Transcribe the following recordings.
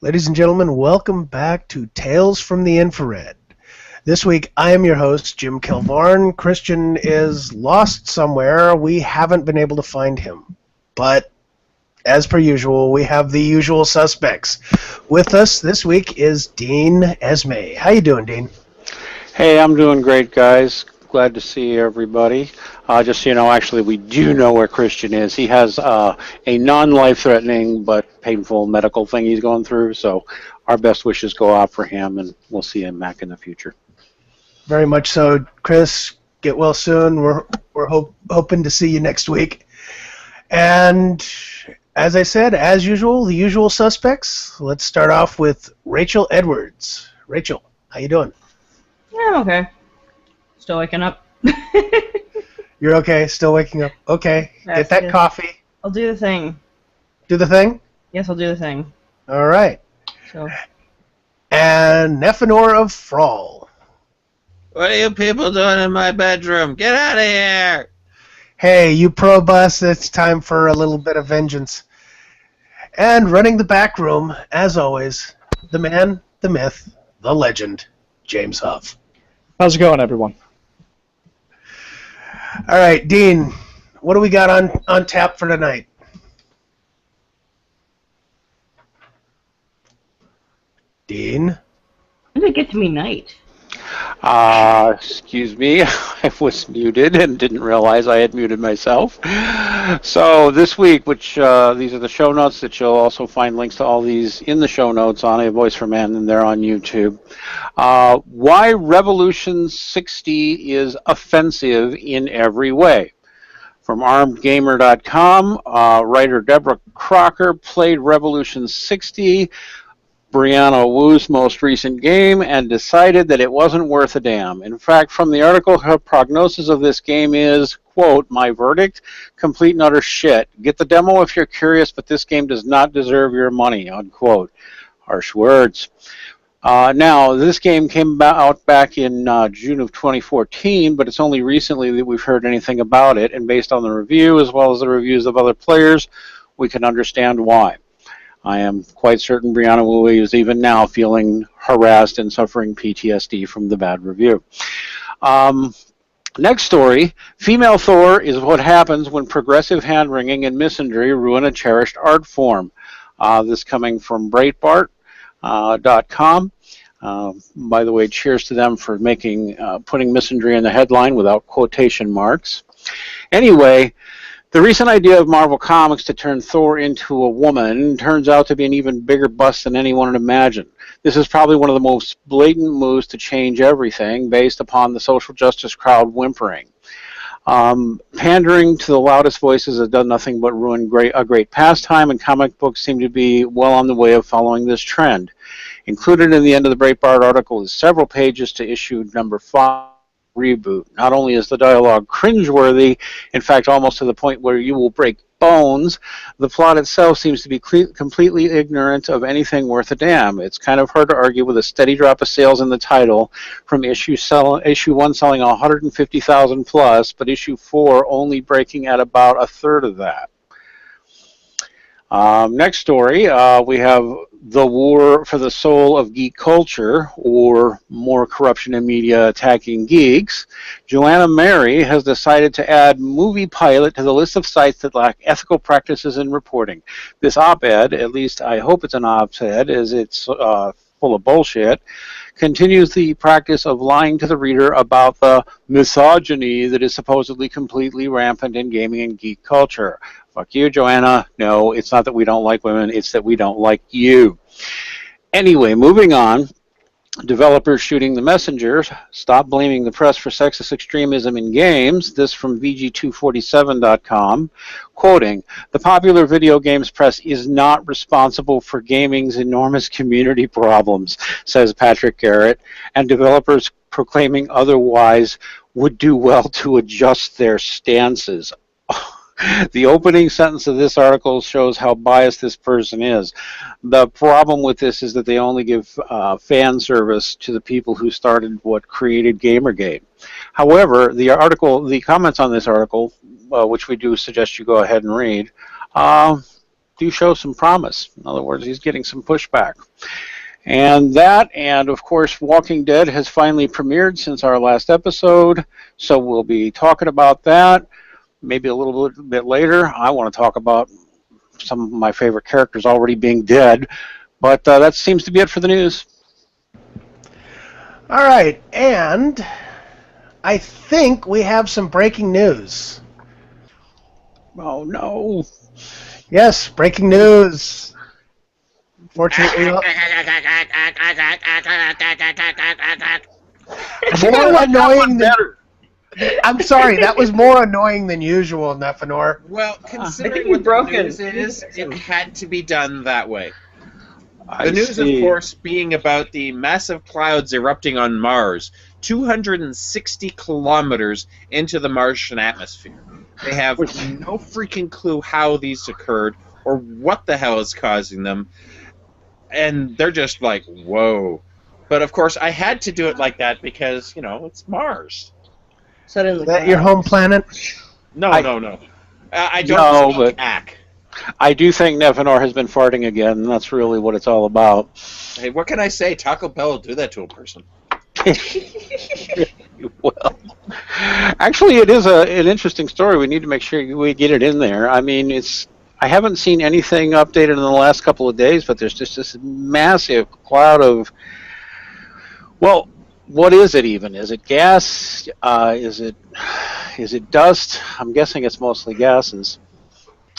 Ladies and gentlemen, welcome back to Tales from the Infrared. This week, I am your host, Jim Kilvarn. Christian is lost somewhere. We haven't been able to find him. But, as per usual, we have the usual suspects. With us this week is Dean Esme. How you doing, Dean? Hey, I'm doing great, guys. Glad to see everybody. Just so you know, actually, we do know where Christian is. He has a non-life-threatening but painful medical thing he's going through, so our best wishes go out for him, and we'll see him back in the future. Very much so. Chris, get well soon. We're hoping to see you next week. And as I said, as usual, the usual suspects. Let's start off with Rachel Edwards. Rachel, how you doing? Yeah, I'm okay. Still waking up. You're okay? Still waking up? Okay. Get that coffee. I'll do the thing. Do the thing? Yes, I'll do the thing. All right. So. And Nephenor of Thrall. What are you people doing in my bedroom? Get out of here! Hey, you probus, it's time for a little bit of vengeance. And running the back room, as always, the man, the myth, the legend, James Huff. How's it going, everyone? All right, Dean, what do we got on tap for tonight? Dean? When did it get to me night? Excuse me, I was muted and didn't realize I had muted myself. So this week, which these are the show notes that you'll also find links to all these in the show notes on A Voice for Man, and they're on YouTube. Why Revolution 60 is offensive in every way. From ArmedGamer.com, writer Deborah Crocker played Revolution 60, Brianna Wu's most recent game, and decided that it wasn't worth a damn. In fact, from the article, her prognosis of this game is, quote, my verdict, complete and utter shit. Get the demo if you're curious, but this game does not deserve your money, unquote. Harsh words. Now, this game came out back in June of 2014, but it's only recently that we've heard anything about it, and based on the review, as well as the reviews of other players, we can understand why. I am quite certain Brianna Wu is even now feeling harassed and suffering PTSD from the bad review. Next story, female Thor is what happens when progressive hand-wringing and misandry ruin a cherished art form. This coming from Breitbart.com. By the way, cheers to them for putting misandry in the headline without quotation marks. Anyway, the recent idea of Marvel Comics to turn Thor into a woman turns out to be an even bigger bust than anyone had imagined. This is probably one of the most blatant moves to change everything based upon the social justice crowd whimpering. Pandering to the loudest voices has done nothing but ruin a great pastime, and comic books seem to be well on the way of following this trend. Included in the end of the Breitbart article is several pages to issue number 5. Reboot. Not only is the dialogue cringeworthy, in fact almost to the point where you will break bones, the plot itself seems to be completely ignorant of anything worth a damn. It's kind of hard to argue with a steady drop of sales in the title, from issue 1 selling 150,000 plus, but issue 4 only breaking at about a third of that. Next story, we have The War for the Soul of Geek Culture, or More Corruption in Media Attacking Geeks. Joanna Mary has decided to add Movie Pilot to the list of sites that lack ethical practices in reporting. This op-ed, at least I hope it's an op-ed, as it's full of bullshit, continues the practice of lying to the reader about the misogyny that is supposedly completely rampant in gaming and geek culture. Fuck you, Joanna. No, it's not that we don't like women, it's that we don't like you. Anyway, moving on. Developers shooting the messenger. Stop blaming the press for sexist extremism in games. This from VG247.com. Quoting, the popular video games press is not responsible for gaming's enormous community problems, says Patrick Garrett, and developers proclaiming otherwise would do well to adjust their stances. The opening sentence of this article shows how biased this person is. The problem with this is that they only give fan service to the people who started what created Gamergate. However, the comments on this article, which we do suggest you go ahead and read, do show some promise. In other words, he's getting some pushback. And that, and of course, Walking Dead has finally premiered since our last episode, so we'll be talking about that maybe a little bit later. I want to talk about some of my favorite characters already being dead, but that seems to be it for the news. All right, and I think we have some breaking news. Oh, no. Yes, breaking news. Fortunately, more annoying than... I'm sorry, that was more annoying than usual, Nephenor. Well, considering he's what broken. the news is, it had to be done that way. I The news, see. of course, being about the massive clouds erupting on Mars, 260 kilometers into the Martian atmosphere. They have no freaking clue how these occurred or what the hell is causing them, and they're just like, whoa. But, of course, I had to do it like that because, you know, it's Mars. Set in the Is that your home planet? No. I don't No, speak but- hack. I do think Nephenor has been farting again, and that's really what it's all about. Hey, what can I say? Taco Bell will do that to a person. Well, actually, it is an interesting story. We need to make sure we get it in there. I mean, I haven't seen anything updated in the last couple of days, but there's just this massive cloud of, well, what is it even? Is it gas? Is it dust? I'm guessing it's mostly gases.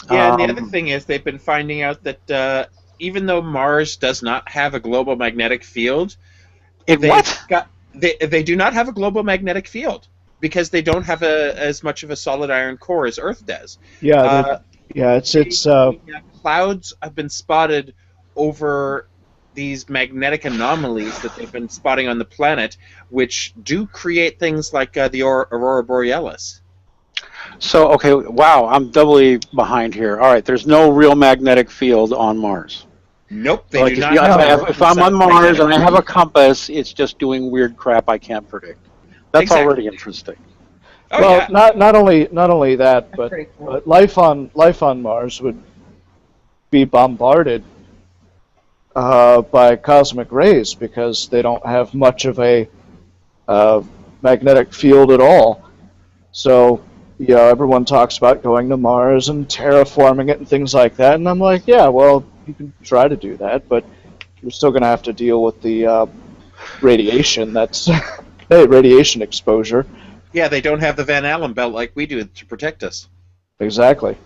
Yeah, and the other thing is they've been finding out that even though Mars does not have a global magnetic field, they do not have a global magnetic field because they don't have as much of a solid iron core as Earth does. Yeah, it's clouds have been spotted over these magnetic anomalies that they've been spotting on the planet, which do create things like the aurora borealis. So, okay, wow, I'm doubly behind here. All right, there's no real magnetic field on Mars. Nope, they Like do if, not. if I'm on Mars and I have a compass, it's just doing weird crap I can't predict. That's Exactly. already interesting. Oh, well, yeah. not only that, but, pretty cool. but life on Mars would be bombarded by cosmic rays because they don't have much of a magnetic field at all. So, you know, everyone talks about going to Mars and terraforming it and things like that, and I'm like, yeah, well, you can try to do that, but you're still going to have to deal with the radiation. That's radiation exposure. Yeah, they don't have the Van Allen belt like we do to protect us. Exactly.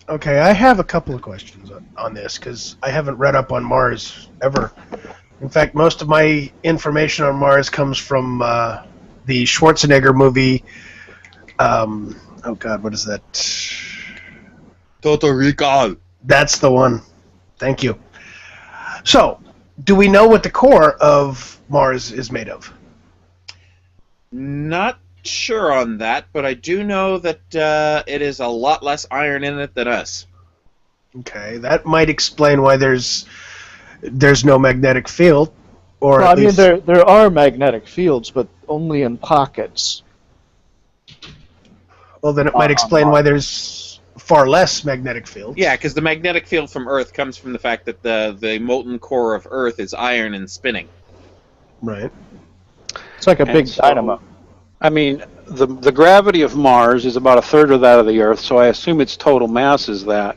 Okay, I have a couple of questions on this because I haven't read up on Mars ever. In fact, most of my information on Mars comes from the Schwarzenegger movie. Oh God, what is that? Total Recall. That's the one. Thank you. So, do we know what the core of Mars is made of? Not sure on that, but I do know that it is a lot less iron in it than us. Okay, that might explain why there's no magnetic field, or Well, at I mean, least there are magnetic fields, but only in pockets. well, then it might explain why there's far less magnetic fields. Yeah, because the magnetic field from Earth comes from the fact that the molten core of Earth is iron and spinning. Right. It's like a And big so- dynamo. I mean, the gravity of Mars is about a third of that of the Earth, so I assume its total mass is about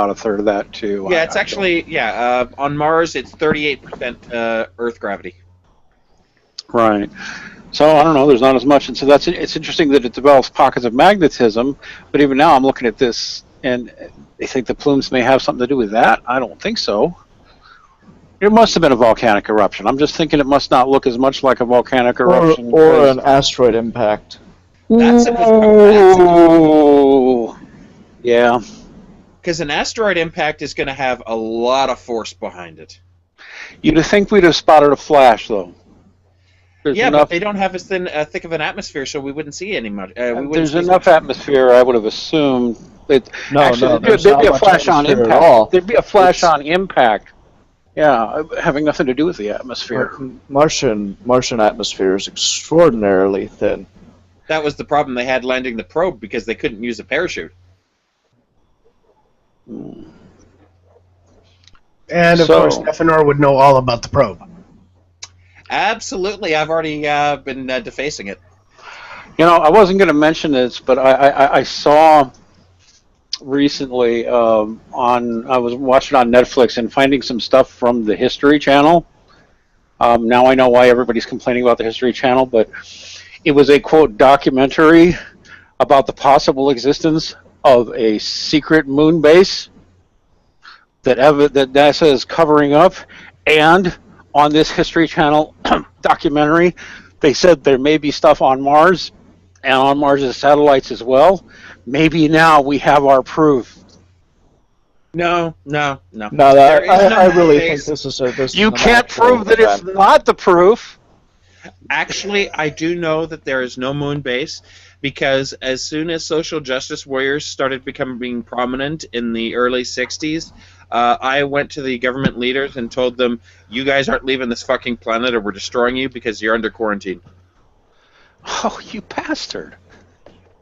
a third of that too. Yeah, it's actually on Mars it's 38% Earth gravity. Right. So I don't know. There's not as much, and so it's interesting that it develops pockets of magnetism. But even now, I'm looking at this, and they think the plumes may have something to do with that. I don't think so. It must have been a volcanic eruption. I'm just thinking it must not look as much like a volcanic eruption. Or an asteroid impact. That's a good Ooh. Yeah. because an asteroid impact is going to have a lot of force behind it. You'd think we'd have spotted a flash, though. There's Yeah, enough, but they don't have as thick of an atmosphere, so we wouldn't see any much. there's enough atmosphere, I would have assumed. No, Actually, there's there'd not be a much flash on atmosphere impact. at all. There'd be a flash It's- on impact. Yeah, having nothing to do with the atmosphere. Martian atmosphere is extraordinarily thin. That was the problem they had landing the probe because they couldn't use a parachute. And of course, Stephanor would know all about the probe. Absolutely, I've already been defacing it. You know, I wasn't going to mention this, but I saw recently I was watching on Netflix and finding some stuff from the History Channel. Now I know why everybody's complaining about the History Channel, but it was a, quote, documentary about the possible existence of a secret moon base that NASA is covering up. And on this History Channel documentary, they said there may be stuff on Mars and on Mars' satellites as well. Maybe now we have our proof. No. I really think this is a... You can't prove that it's not the proof. Actually, I do know that there is no moon base, because as soon as social justice warriors started becoming prominent in the early 60s, I went to the government leaders and told them, you guys aren't leaving this fucking planet or we're destroying you because you're under quarantine. Oh, you bastard.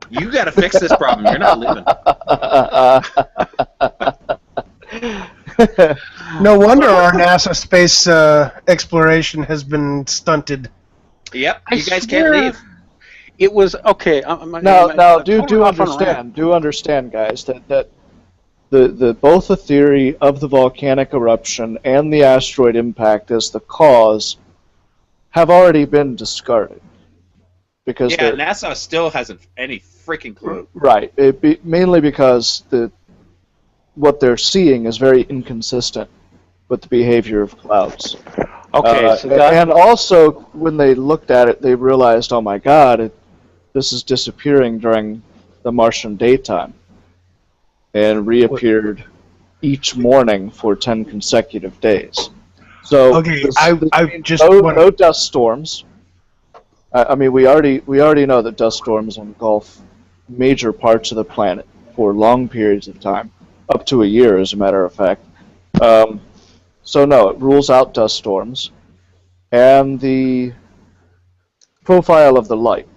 You got to fix this problem. You're not leaving. No wonder our NASA space exploration has been stunted. Yep, you guys can't leave. It was okay. Do understand, guys, that the both the theory of the volcanic eruption and the asteroid impact as the cause have already been discarded. Because NASA still hasn't any freaking clue. Right, mainly because what they're seeing is very inconsistent with the behavior of clouds. Okay, and also when they looked at it, they realized, oh my God, this is disappearing during the Martian daytime, and reappeared each morning for 10 consecutive days. So okay, no dust storms. I mean, we already know that dust storms engulf major parts of the planet for long periods of time, up to a year, as a matter of fact. So no, it rules out dust storms, and the profile of the light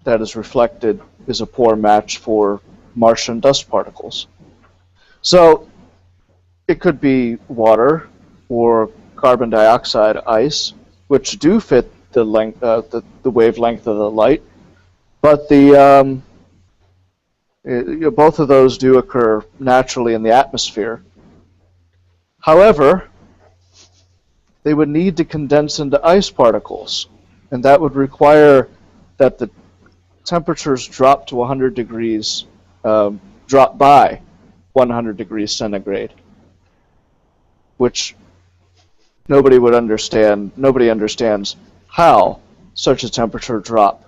that is reflected is a poor match for Martian dust particles. So it could be water or carbon dioxide ice, which do fit the length, the wavelength of the light, but both of those do occur naturally in the atmosphere. However, they would need to condense into ice particles, and that would require that the temperatures drop to 100 degrees, drop by 100 degrees centigrade, which nobody would understand. Nobody understands how such a temperature drop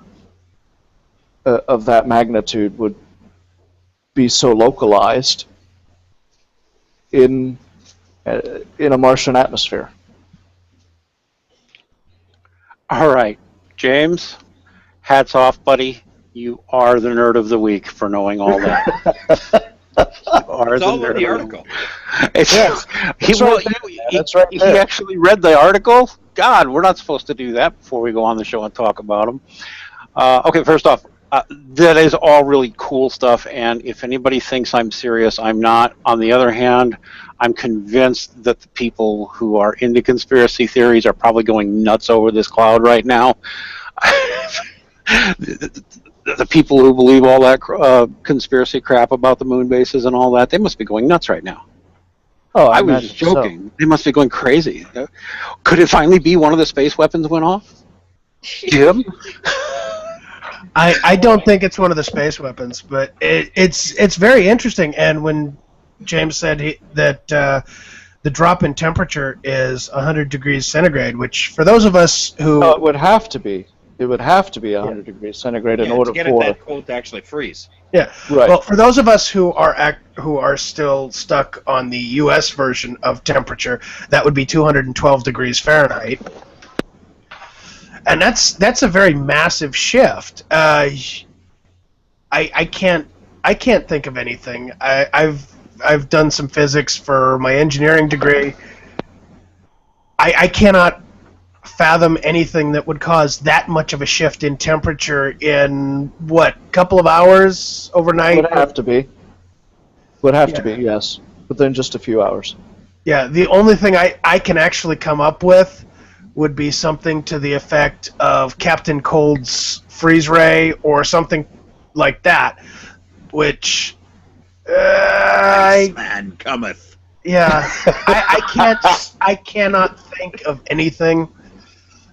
of that magnitude would be so localized in a Martian atmosphere. All right, James, hats off, buddy. You are the nerd of the week for knowing all that. It's all in the article. He actually read the article? God, we're not supposed to do that before we go on the show and talk about them. Okay, first off, that is all really cool stuff, and if anybody thinks I'm serious, I'm not. On the other hand, I'm convinced that the people who are into conspiracy theories are probably going nuts over this cloud right now. The people who believe all that conspiracy crap about the moon bases and all that, they must be going nuts right now. Oh, I was just joking. So. They must be going crazy. Could it finally be one of the space weapons went off? Jim? I don't think it's one of the space weapons, but it's very interesting. And when James said that the drop in temperature is 100 degrees centigrade, which for those of us who... it would have to be. It would have to be 100 degrees centigrade in order to get it that cold to actually freeze. Yeah, right. Well, for those of us who are still stuck on the U.S. version of temperature, that would be 212 degrees Fahrenheit, and that's a very massive shift. I can't think of anything. I've done some physics for my engineering degree. I cannot fathom anything that would cause that much of a shift in temperature in couple of hours overnight. Would have to be. Would have to be, yes, within just a few hours. Yeah, the only thing I can actually come up with would be something to the effect of Captain Cold's freeze ray or something like that, which Man cometh. yeah, I cannot think of anything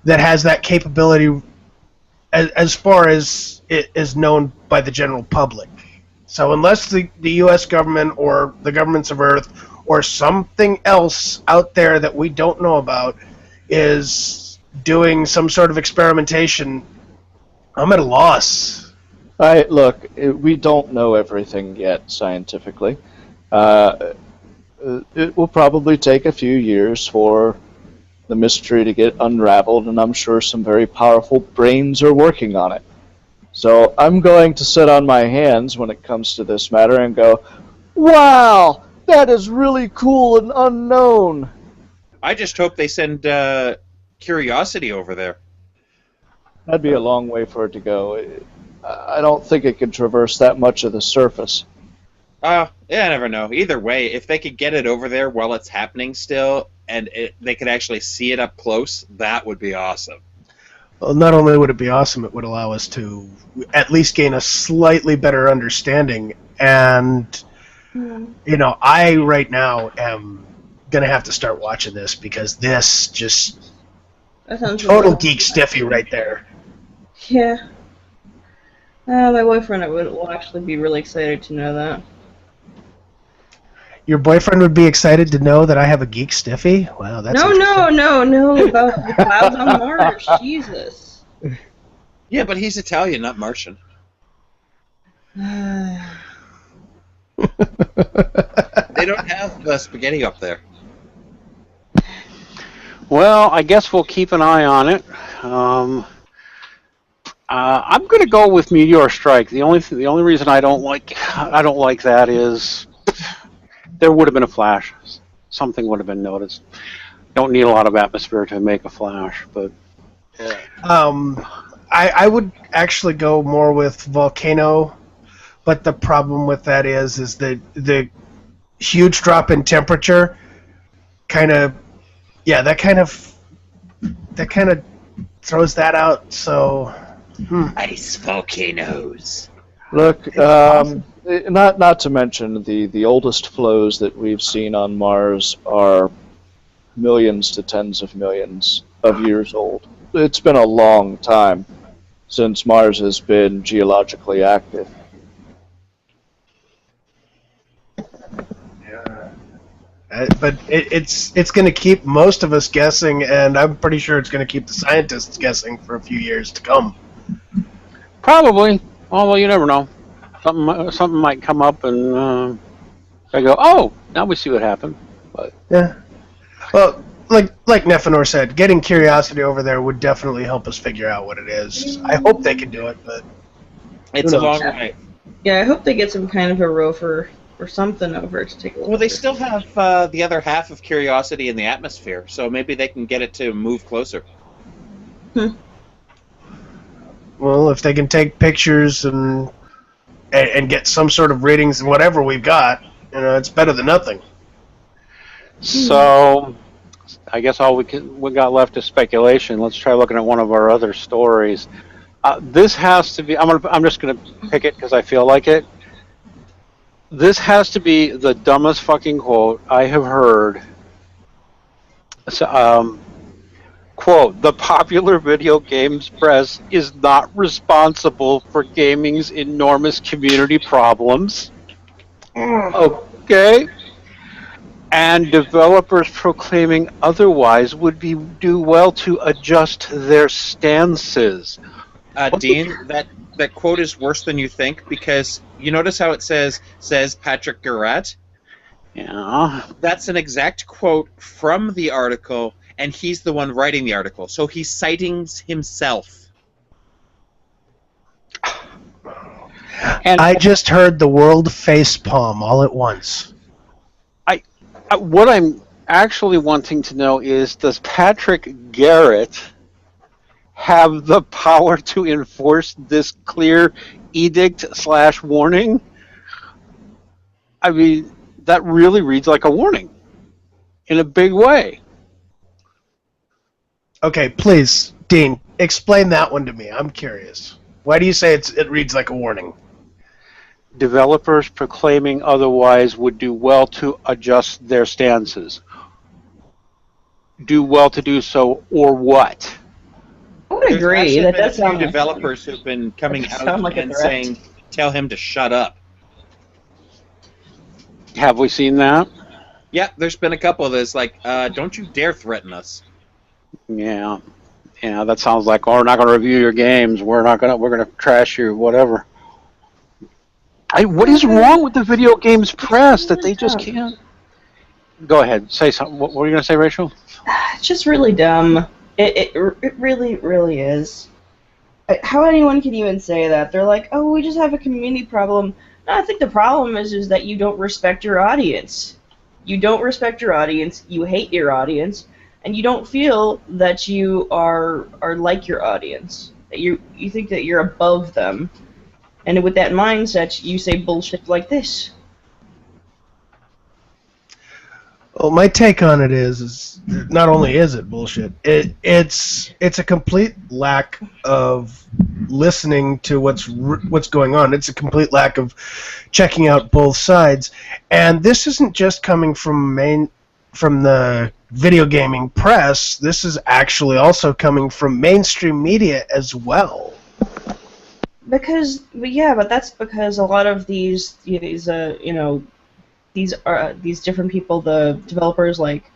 that has that capability as far as it is known by the general public. So unless the U.S. government or the governments of Earth or something else out there that we don't know about is doing some sort of experimentation, I'm at a loss. Look, we don't know everything yet scientifically. It will probably take a few years for the mystery to get unraveled, and I'm sure some very powerful brains are working on it. So I'm going to sit on my hands when it comes to this matter and go, wow, that is really cool and unknown. I just hope they send Curiosity over there. That'd be a long way for it to go. I don't think it could traverse that much of the surface. Yeah, I never know. Either way, if they could get it over there while it's happening still, and they could actually see it up close, that would be awesome. Well, not only would it be awesome, it would allow us to at least gain a slightly better understanding. And, you know, I right now am going to have to start watching this because this just That sounds total really- geek stiffy right there. Yeah. My boyfriend will actually be really excited to know that. Your boyfriend would be excited to know that I have a geek stiffy? Wow, that's No, interesting. about the clouds on Mars. Jesus. Yeah, but he's Italian, not Martian. They don't have spaghetti up there. Well, I guess we'll keep an eye on it. I'm going to go with Meteor Strike. The only reason I don't like that is there would have been a flash. Something would have been noticed. Don't need a lot of atmosphere to make a flash, but I would actually go more with Volcano, but the problem with that is that the huge drop in temperature kind of throws that out. So Ice volcanoes. Look, not to mention the oldest flows that we've seen on Mars are millions to tens of millions of years old. It's been a long time since Mars has been geologically active. but it's going to keep most of us guessing, and I'm pretty sure it's going to keep the scientists guessing for a few years to come. probably. Although you never know, something might come up and I go, oh, now we see what happened. But Yeah. Well, like Nephenor said, getting Curiosity over there would definitely help us figure out what it is. I hope they can do it, but It's Who a knows? long way. Yeah, I hope they get some kind of a rover or something over to take a look. Well, they at it. still have the other half of Curiosity in the atmosphere, so maybe they can get it to move closer. well, if they can take pictures and get some sort of readings and whatever we've got, it's better than nothing. so, I guess all we got left is speculation. Let's try looking at one of our other stories. This has to be. I'm just gonna pick it because I feel like it. This has to be the dumbest fucking quote I have heard. So, quote, the popular video games press is not responsible for gaming's enormous community problems. Okay. And developers proclaiming otherwise would do well to adjust their stances. Dean, that quote is worse than you think, because you notice how it says Patrick Garat? Yeah. That's an exact quote from the article, and he's the one writing the article, so he's citing himself. And I just heard the world facepalm all at once. what I'm actually wanting to know is, does Patrick Garrett have the power to enforce this clear edict/warning? I mean, that really reads like a warning. in a big way. Okay, please, Dean, explain that one to me. I'm curious. Why do you say it reads like a warning? Developers proclaiming otherwise would do well to adjust their stances. Do well to do so, or what? I would There's agree. actually That been a does few sound developers who've been coming That does out sound like a and threat. saying, "Tell him to shut up." Have we seen that? Yeah, there's been a couple that's like, "Don't you dare threaten us." Yeah. Yeah, that sounds like, oh, we're not going to review your games. We're going to trash you, whatever. What is wrong with the video games press that they just can't? Go ahead, say something. What were you going to say, Rachel? It's just really dumb. It really, really is. How anyone can even say that? They're like, oh, we just have a community problem. No, I think the problem is that you don't respect your audience. You don't respect your audience, you hate your audience, and you don't feel that you are like your audience. That you think that you're above them. And with that mindset, you say bullshit like this. Well, my take on it is not only is it bullshit, it's a complete lack of listening to what's going on. It's a complete lack of checking out both sides, and this isn't just coming from the video gaming press. This is actually also coming from mainstream media as well. But that's because a lot of these different people, the developers like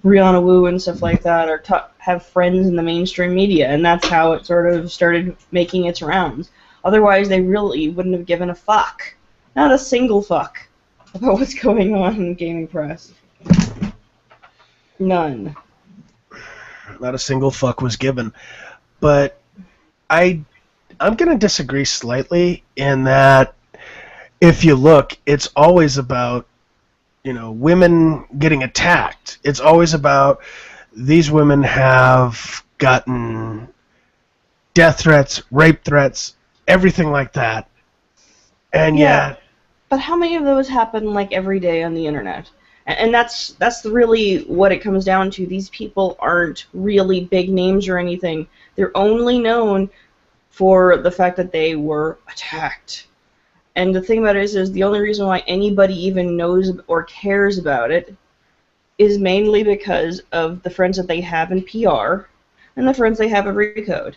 Brianna Wu and stuff like that, have friends in the mainstream media, and that's how it sort of started making its rounds. Otherwise, they really wouldn't have given a fuck, not a single fuck, about what's going on in the gaming press. None. Not a single fuck was given. But I'm going to disagree slightly in that if you look, it's always about, women getting attacked. It's always about these women have gotten death threats, rape threats, everything like that. And yet... But how many of those happen, like, every day on the internet? And that's really what it comes down to. These people aren't really big names or anything. They're only known for the fact that they were attacked. And the thing about it is the only reason why anybody even knows or cares about it is mainly because of the friends that they have in PR and the friends they have at Recode.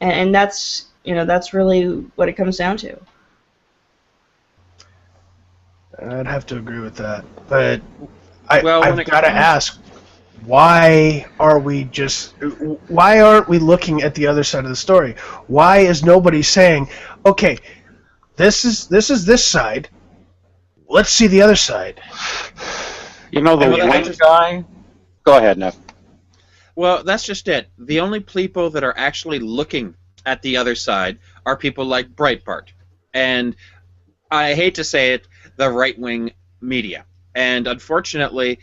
And that's really what it comes down to. I'd have to agree with that. But I've got to ask, why aren't we looking at the other side of the story? Why is nobody saying, okay, this is this side, let's see the other side? The whim guy? Go ahead, Neff. Well, that's just it. The only people that are actually looking at the other side are people like Breitbart. And I hate to say it, the right-wing media. And unfortunately,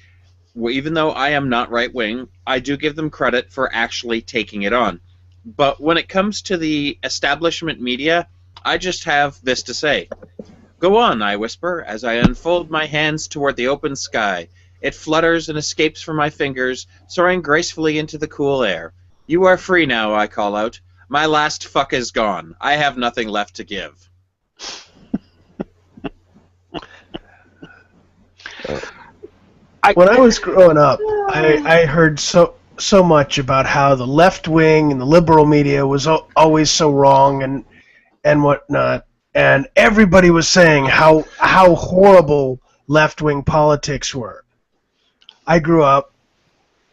even though I am not right-wing, I do give them credit for actually taking it on. But when it comes to the establishment media, I just have this to say. Go on, I whisper, as I unfold my hands toward the open sky. It flutters and escapes from my fingers, soaring gracefully into the cool air. You are free now, I call out. My last fuck is gone. I have nothing left to give. When I was growing up, I heard so much about how the left wing and the liberal media was always so wrong and whatnot, and everybody was saying how horrible left wing politics were. I grew up,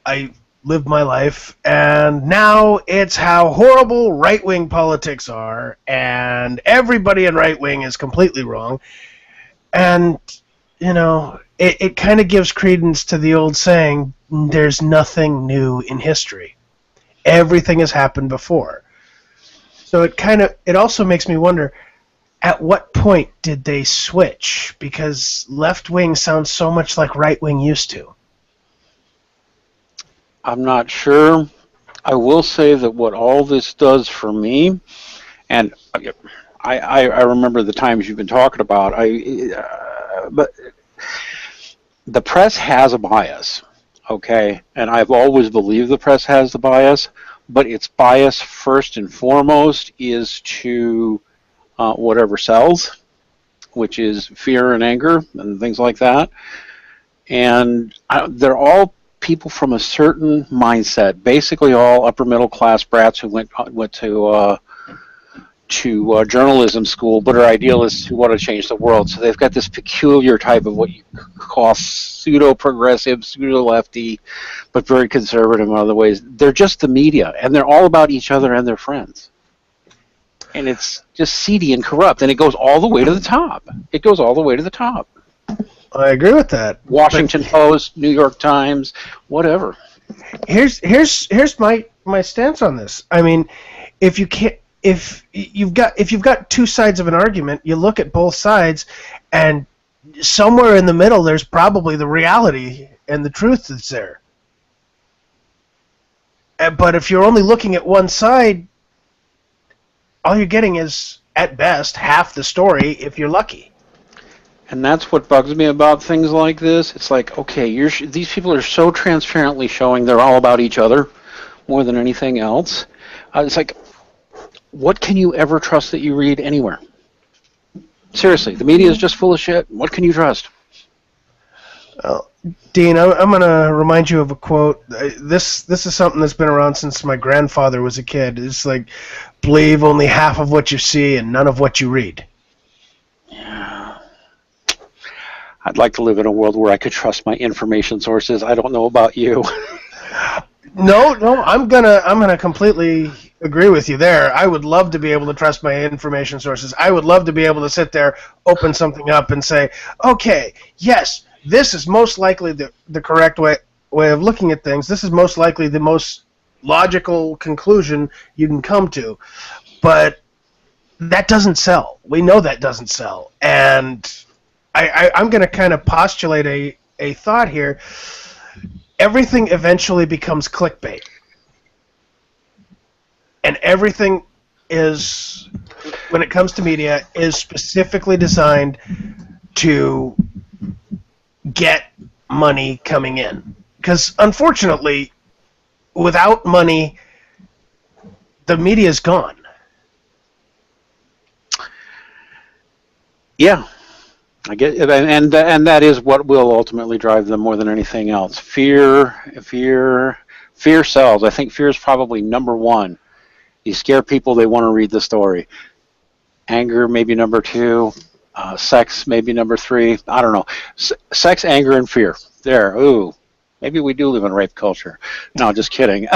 I lived my life, and now it's how horrible right wing politics are, and everybody in right wing is completely wrong, and it kind of gives credence to the old saying, there's nothing new in history. Everything has happened before. So it also makes me wonder, at what point did they switch? Because left wing sounds so much like right wing used to. I'm not sure. I will say that what all this does for me, and I remember the times you've been talking about, but the press has a bias, okay? And I've always believed the press has the bias, but its bias first and foremost is to whatever sells, which is fear and anger and things like that. And they're all people from a certain mindset, basically all upper middle class brats who went to journalism school, but are idealists who want to change the world. So they've got this peculiar type of what you call pseudo-progressive, pseudo-lefty, but very conservative in other ways. They're just the media, and they're all about each other and their friends. And it's just seedy and corrupt, and it goes all the way to the top. It goes all the way to the top. I agree with that. Washington Post, New York Times, whatever. Here's my stance on this. I mean, if you've got two sides of an argument, you look at both sides, and somewhere in the middle, there's probably the reality and the truth that's there. But if you're only looking at one side, all you're getting is, at best, half the story if you're lucky. And that's what bugs me about things like this. It's like, okay, these people are so transparently showing they're all about each other more than anything else. It's like, what can you ever trust that you read anywhere? Seriously, the media is just full of shit. What can you trust? Dean, I'm going to remind you of a quote. This is something that's been around since my grandfather was a kid. It's like, believe only half of what you see and none of what you read. Yeah. I'd like to live in a world where I could trust my information sources. I don't know about you. No, I'm gonna completely agree with you there. I would love to be able to trust my information sources. I would love to be able to sit there, open something up, and say, okay, yes, this is most likely the correct way of looking at things. This is most likely the most logical conclusion you can come to. But that doesn't sell. We know that doesn't sell. And I'm going to kind of postulate a thought here. Everything eventually becomes clickbait. And everything is, when it comes to media, is specifically designed to get money coming in. Because unfortunately, without money, the media is gone. Yeah. I get it, and that is what will ultimately drive them more than anything else. Fear sells. I think fear is probably number one. You scare people, they want to read the story. Anger maybe number two. Sex maybe number three. I don't know. Sex, anger, and fear. There. Ooh, maybe we do live in a rape culture. No, just kidding.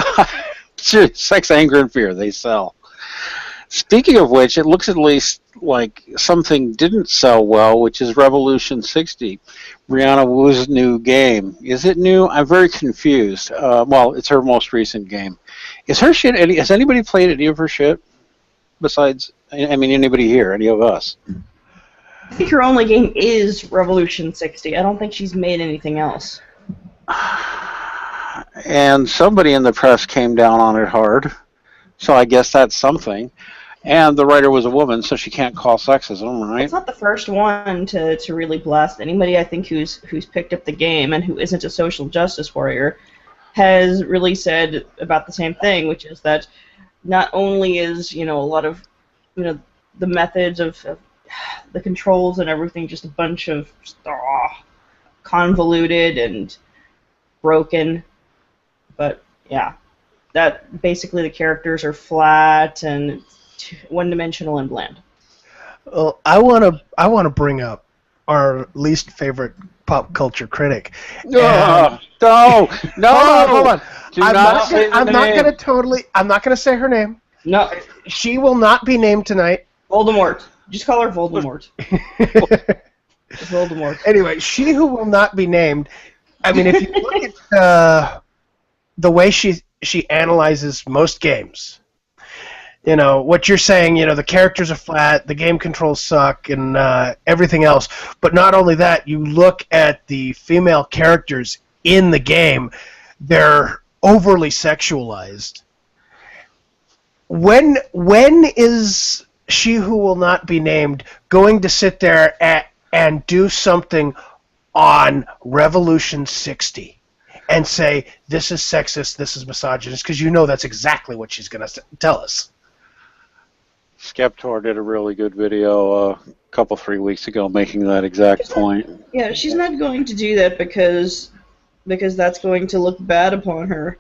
Sex, anger, and fear. They sell. Speaking of which, it looks at least like something didn't sell well, which is Revolution 60, Brianna Wu's new game. Is it new? I'm very confused. Well, it's her most recent game. Is her shit? Has anybody played any of her shit? Besides, I mean, anybody here? Any of us? I think her only game is Revolution 60. I don't think she's made anything else. And somebody in the press came down on it hard, so I guess that's something. And the writer was a woman, so she can't call sexism, right? It's not the first one to really blast anybody. I think who's picked up the game and who isn't a social justice warrior has really said about the same thing, which is that not only is a lot of the methods of the controls and everything just a bunch of convoluted and broken, but yeah, that basically the characters are flat and one-dimensional and bland. Well, I want to bring up our least favorite pop culture critic. No. Hold on. I'm not gonna say her name. No, she will not be named tonight. Voldemort. Just call her Voldemort. Voldemort. Anyway, she who will not be named. I mean, if you look at the way she analyzes most games. What you're saying, the characters are flat, the game controls suck, and everything else. But not only that, you look at the female characters in the game, they're overly sexualized. When is she who will not be named going to sit there and do something on Revolution 60 and say, this is sexist, this is misogynist, because you know that's exactly what she's going to tell us. Skeptor did a really good video a couple, 3 weeks ago making that exact point. Yeah, she's not going to do that because that's going to look bad upon her.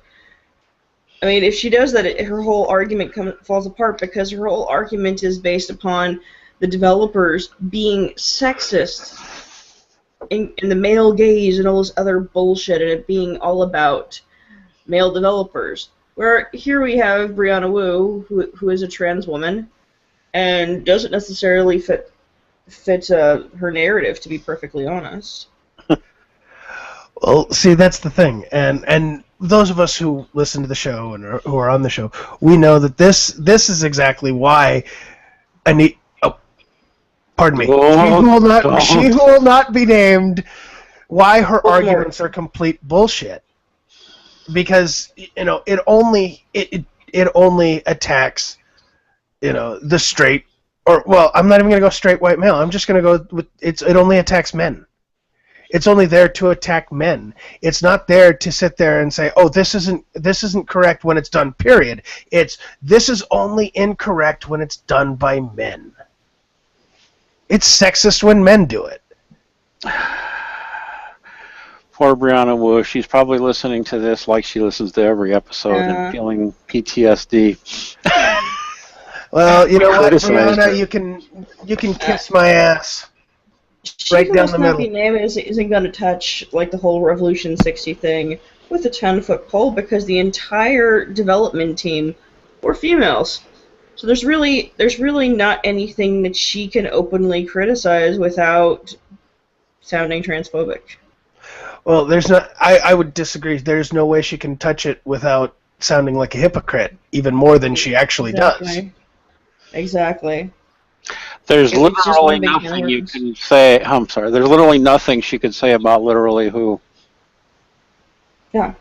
I mean, if she does that, her whole argument falls apart, because her whole argument is based upon the developers being sexist in the male gaze and all this other bullshit, and it being all about male developers. Where here we have Brianna Wu, who is a trans woman, and doesn't necessarily fit her narrative, to be perfectly honest. Well, see, that's the thing, and those of us who listen to the show and who are on the show, we know that this is exactly why pardon me. She who will not be named. Why her arguments are complete bullshit. Because it only attacks the straight, or well, I'm not even going to go straight white male. I'm just going to go with it only attacks men. It's only there to attack men. It's not there to sit there and say, "Oh, this isn't correct when it's done." Period. This is only incorrect when it's done by men. It's sexist when men do it. Poor Brianna Wu. She's probably listening to this like she listens to every episode and feeling PTSD. Well, you know what, Brianna, you can kiss my ass. Right down the middle. Name isn't going to touch like the whole Revolution 60 thing with a 10-foot pole, because the entire development team were females. So there's really not anything that she can openly criticize without sounding transphobic. Well, there's not. I would disagree. There's no way she can touch it without sounding like a hypocrite, even more than she actually does. Exactly. There's literally nothing you can say. I'm sorry. There's literally nothing she could say about literally who. Yeah.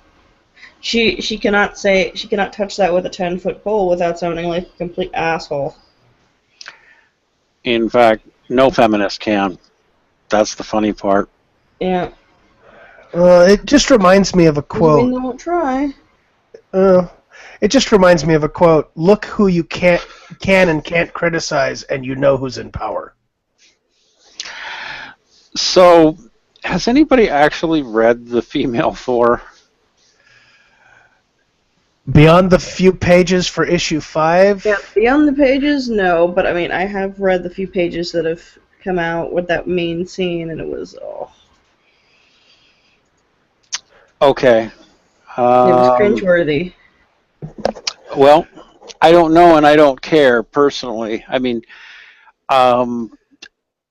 She cannot touch that with a 10-foot pole without sounding like a complete asshole. In fact, no feminist can. That's the funny part. Yeah. It just reminds me of a quote. We won't try. It just reminds me of a quote. Look who you can and can't criticize, and you know who's in power. So, has anybody actually read the female Thor? Beyond the few pages for issue 5? Yeah, beyond the pages, no. But I mean, I have read the few pages that have come out with that main scene, and it was Okay. It was cringeworthy. Well, I don't know, and I don't care personally. I mean,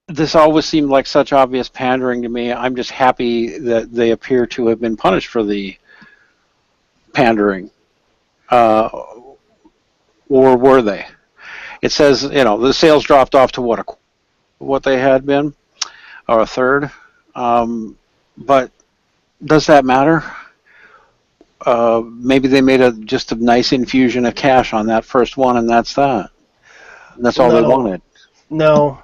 this always seemed like such obvious pandering to me. I'm just happy that they appear to have been punished for the pandering. Or were they? It says, the sales dropped off to what they had been, or a third. But does that matter? Maybe they made just a nice infusion of cash on that first one, and that's that. And that's all they wanted. No,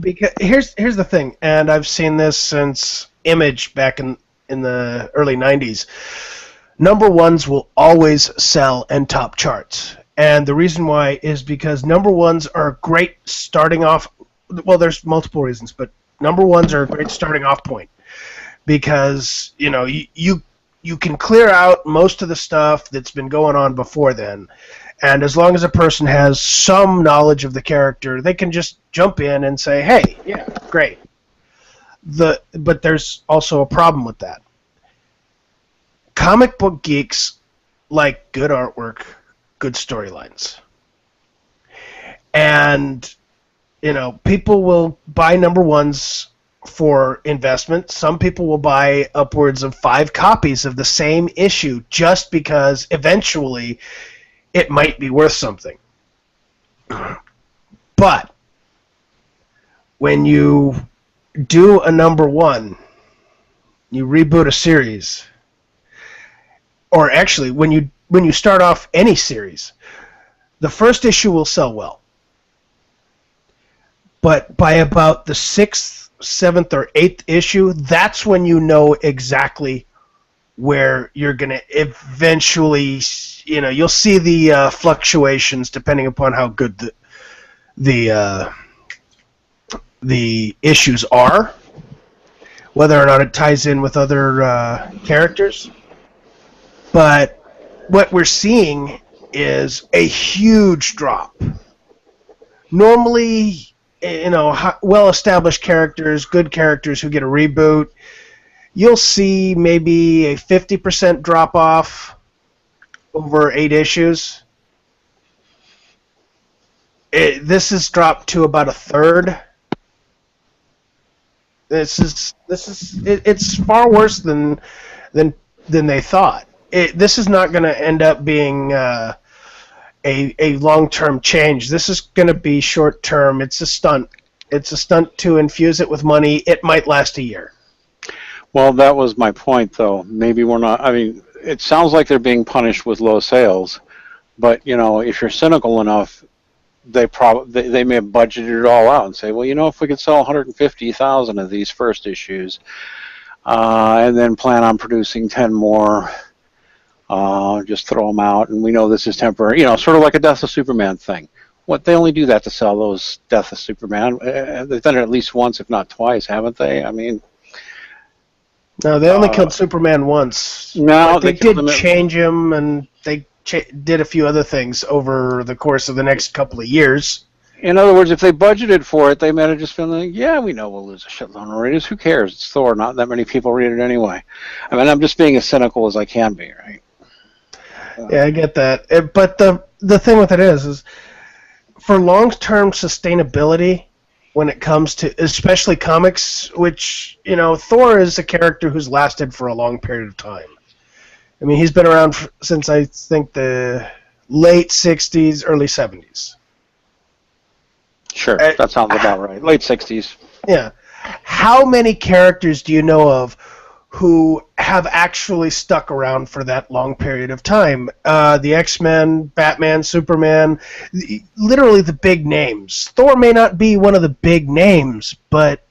because here's the thing, and I've seen this since Image back in the early 90s. Number ones will always sell and top charts. And the reason why is because number ones are great starting off. Well, there's multiple reasons, but number ones are a great starting off point. Because, you can clear out most of the stuff that's been going on before then. And as long as a person has some knowledge of the character, they can just jump in and say, hey, yeah, great. But there's also a problem with that. Comic book geeks like good artwork, good storylines. And, people will buy number ones for investment. Some people will buy upwards of 5 copies of the same issue just because eventually it might be worth something. But when you do a number one, you reboot a series, or actually when you start off any series, the first issue will sell well. But by about the 6th, 7th or 8th issue, that's when you know exactly where you're going to eventually, you'll see the fluctuations depending upon how good the issues are, whether or not it ties in with other characters. But what we're seeing is a huge drop. Normally, well-established characters, good characters who get a reboot, you'll see maybe a 50% drop-off over 8 issues. This has dropped to about a third. It's far worse than they thought. This is not going to end up being a long-term change. This is going to be short-term. It's a stunt. It's a stunt to infuse it with money. It might last a year. Well, that was my point, though. Maybe we're not. I mean, it sounds like they're being punished with low sales, but if you're cynical enough, they may have budgeted it all out and say, well, if we could sell 150,000 of these first issues, and then plan on producing 10 more. Just throw them out, and we know this is temporary. Sort of like a Death of Superman thing. They only do that to sell those Death of Superman. They've done it at least once, if not twice, haven't they? I mean, no, they only killed Superman once. No, they did change him, and they did a few other things over the course of the next couple of years. In other words, if they budgeted for it, they might have just been like, yeah, we know we'll lose a shitload of readers. Who cares? It's Thor. Not that many people read it anyway. I mean, I'm just being as cynical as I can be, right? Yeah, I get that. But the thing with it is for long-term sustainability, when it comes to especially comics, which, Thor is a character who's lasted for a long period of time. I mean, he's been around since, I think, the late 60s, early 70s. Sure, that sounds about right. Late 60s. Yeah. How many characters do you know of who have actually stuck around for that long period of time? The X-Men, Batman, Superman, literally the big names. Thor may not be one of the big names, but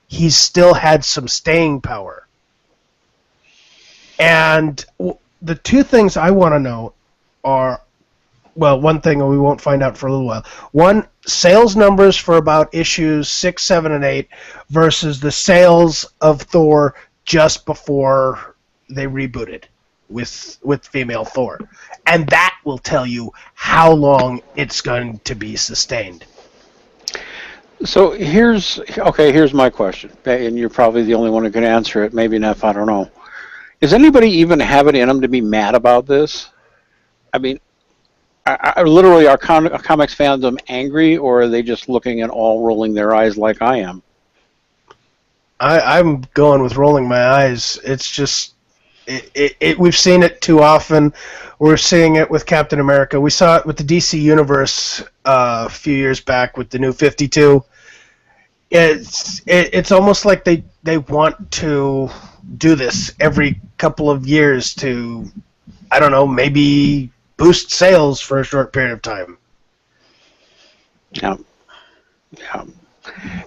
he's still had some staying power. And the two things I want to know are, well, one thing we won't find out for a little while. One, sales numbers for about issues 6, 7, and 8 versus the sales of Thor just before they rebooted with female Thor. And that will tell you how long it's going to be sustained. So here's my question, and you're probably the only one who can answer it. Maybe not, I don't know. Does anybody even have it in them to be mad about this? I mean, are literally our comics fandom angry, or are they just looking and all rolling their eyes like I am? I'm going with rolling my eyes. It's just, we've seen it too often. We're seeing it with Captain America. We saw it with the DC Universe a few years back with the New 52. It's almost like they want to do this every couple of years to, I don't know, maybe boost sales for a short period of time. Yeah.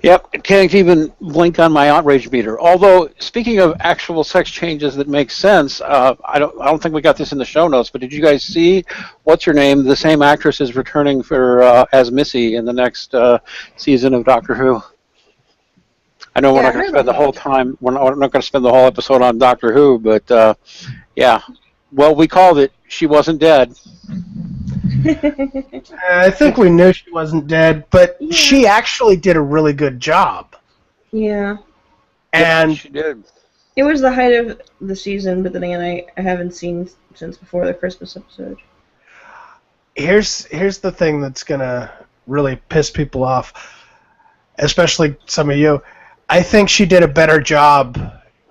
Yep, can't even blink on my outrage meter. Although, speaking of actual sex changes that make sense, I don't think we got this in the show notes, but did you guys see what's her name? The same actress is returning for as Missy in the next season of Doctor Who. I know we're not going to spend the whole time. We're not going to spend the whole episode on Doctor Who, but yeah. Well, we called it. She wasn't dead. I think we knew she wasn't dead, but she actually did a really good job. Yeah. And she did. It was the height of the season, but then again, I haven't seen since before the Christmas episode. Here's the thing that's gonna really piss people off, especially some of you. I think she did a better job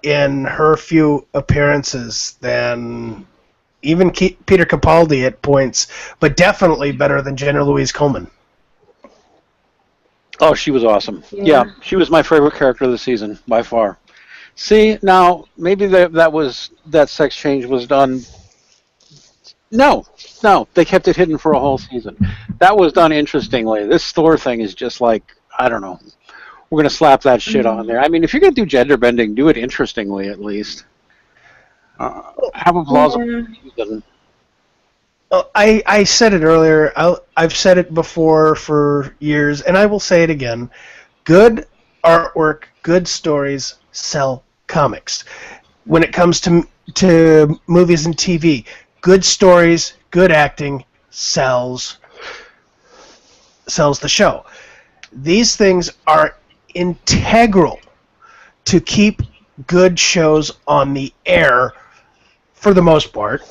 in her few appearances than even Peter Capaldi at points, but definitely better than Jenna Louise Coleman. Oh, she was awesome. Yeah, she was my favorite character of the season, by far. See, now, maybe that sex change was done... No, they kept it hidden for a whole season. That was done interestingly. This Thor thing is just like, I don't know. we're going to slap that shit on there. I mean, if you're going to do gender bending, do it interestingly at least. Have a plausible reason. Oh, I said it earlier. I've said it before for years, and I will say it again. Good artwork, good stories sell comics. When it comes to movies and TV, good stories, good acting sells the show. These things are integral to keep good shows on the air for the most part.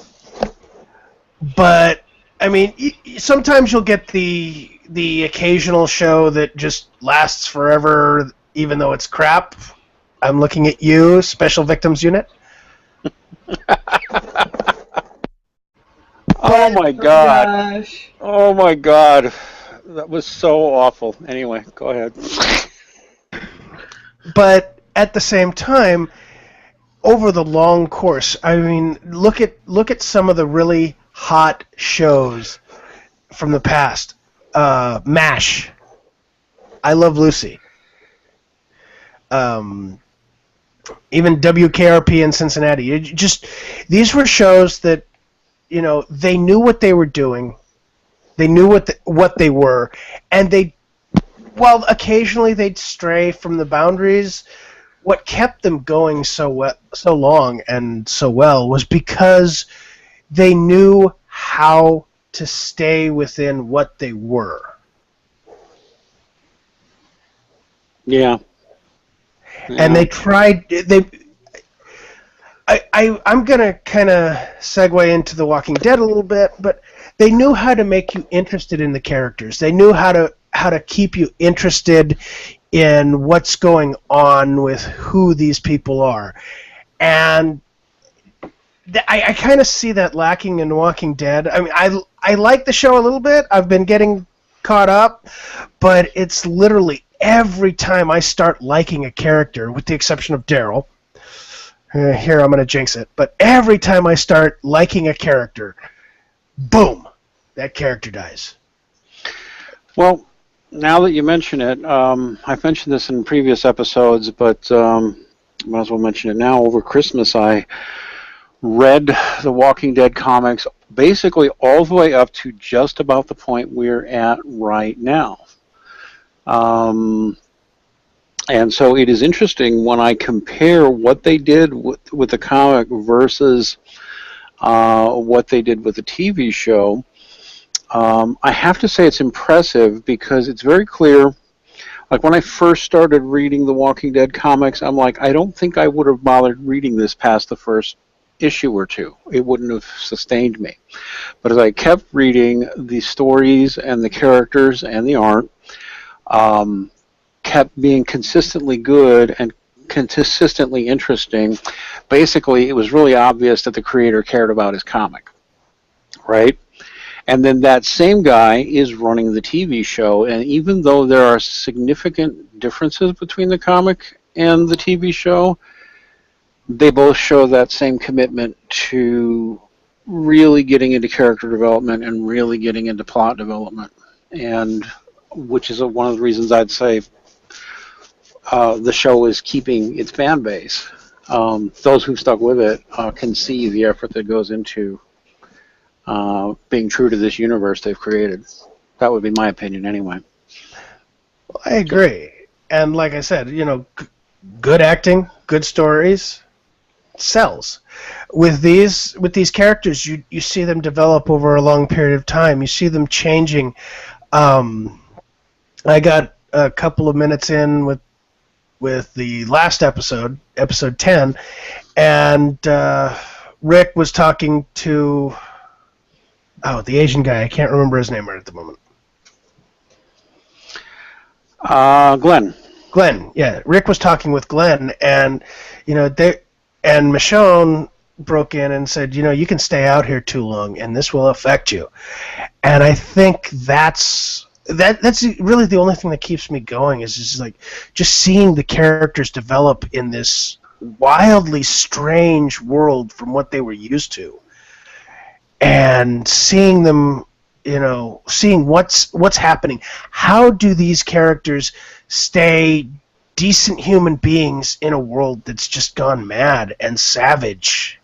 But I mean, sometimes you'll get the occasional show that just lasts forever, even though it's crap. I'm looking at you, Special Victims Unit. Oh my God! Gosh. Oh my God! That was so awful. Anyway, go ahead. But at the same time, over the long course, I mean, look at some of the really hot shows from the past. MASH. I Love Lucy. Even WKRP in Cincinnati. These were shows that, they knew what they were doing. They knew what they were, and while occasionally they'd stray from the boundaries, what kept them going so long and so well was because they knew how to stay within what they were. Yeah. And they tried. I'm gonna kind of segue into The Walking Dead a little bit, but they knew how to make you interested in the characters. They knew how to keep you interested in what's going on with who these people are, and I kind of see that lacking in Walking Dead. I mean, I like the show a little bit. I've been getting caught up, but it's literally every time I start liking a character, with the exception of Daryl. Here, I'm going to jinx it. But every time I start liking a character, boom, that character dies. Well, now that you mention it, I've mentioned this in previous episodes, but might as well mention it now. Over Christmas, I read the Walking Dead comics basically all the way up to just about the point we're at right now. And so it is interesting when I compare what they did with the comic versus what they did with the TV show. I have to say it's impressive because it's very clear. Like when I first started reading the Walking Dead comics, I'm like, I don't think I would have bothered reading this past the first issue or two. It wouldn't have sustained me. But as I kept reading, the stories and the characters and the art kept being consistently good and consistently interesting. Basically, it was really obvious that the creator cared about his comic, right? And then that same guy is running the TV show, and even though there are significant differences between the comic and the TV show, they both show that same commitment to really getting into character development and really getting into plot development, and which is one of the reasons I'd say the show is keeping its fan base. Those who've stuck with it can see the effort that goes into being true to this universe they've created. That would be my opinion anyway. Well, I agree. And like I said, good acting, good stories, sells. With these characters, you see them develop over a long period of time. You see them changing. I got a couple of minutes in with the last episode 10, and Rick was talking to the Asian guy. I can't remember his name right at the moment. Glenn. Glenn, yeah. Rick was talking with Glenn, and and Michonne broke in and said, you can stay out here too long, and this will affect you. And I think that's really the only thing that keeps me going is just seeing the characters develop in this wildly strange world from what they were used to, and seeing them, seeing what's happening. How do these characters stay decent human beings in a world that's just gone mad and savage,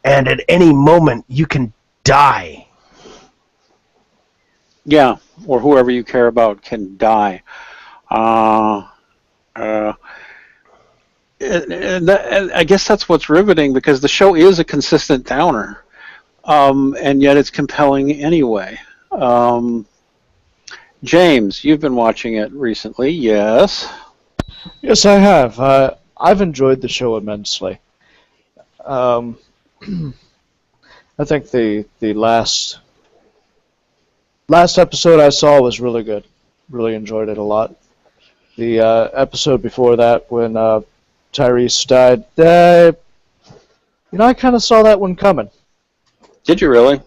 and at any moment you can die. Yeah, or whoever you care about can die. And I guess that's what's riveting, because the show is a consistent downer, and yet it's compelling anyway. James, you've been watching it recently, yes? Yes, I have. I've enjoyed the show immensely. I think the last episode I saw was really good. Really enjoyed it a lot. The episode before that, when Tyrese died, I kind of saw that one coming. Did you really?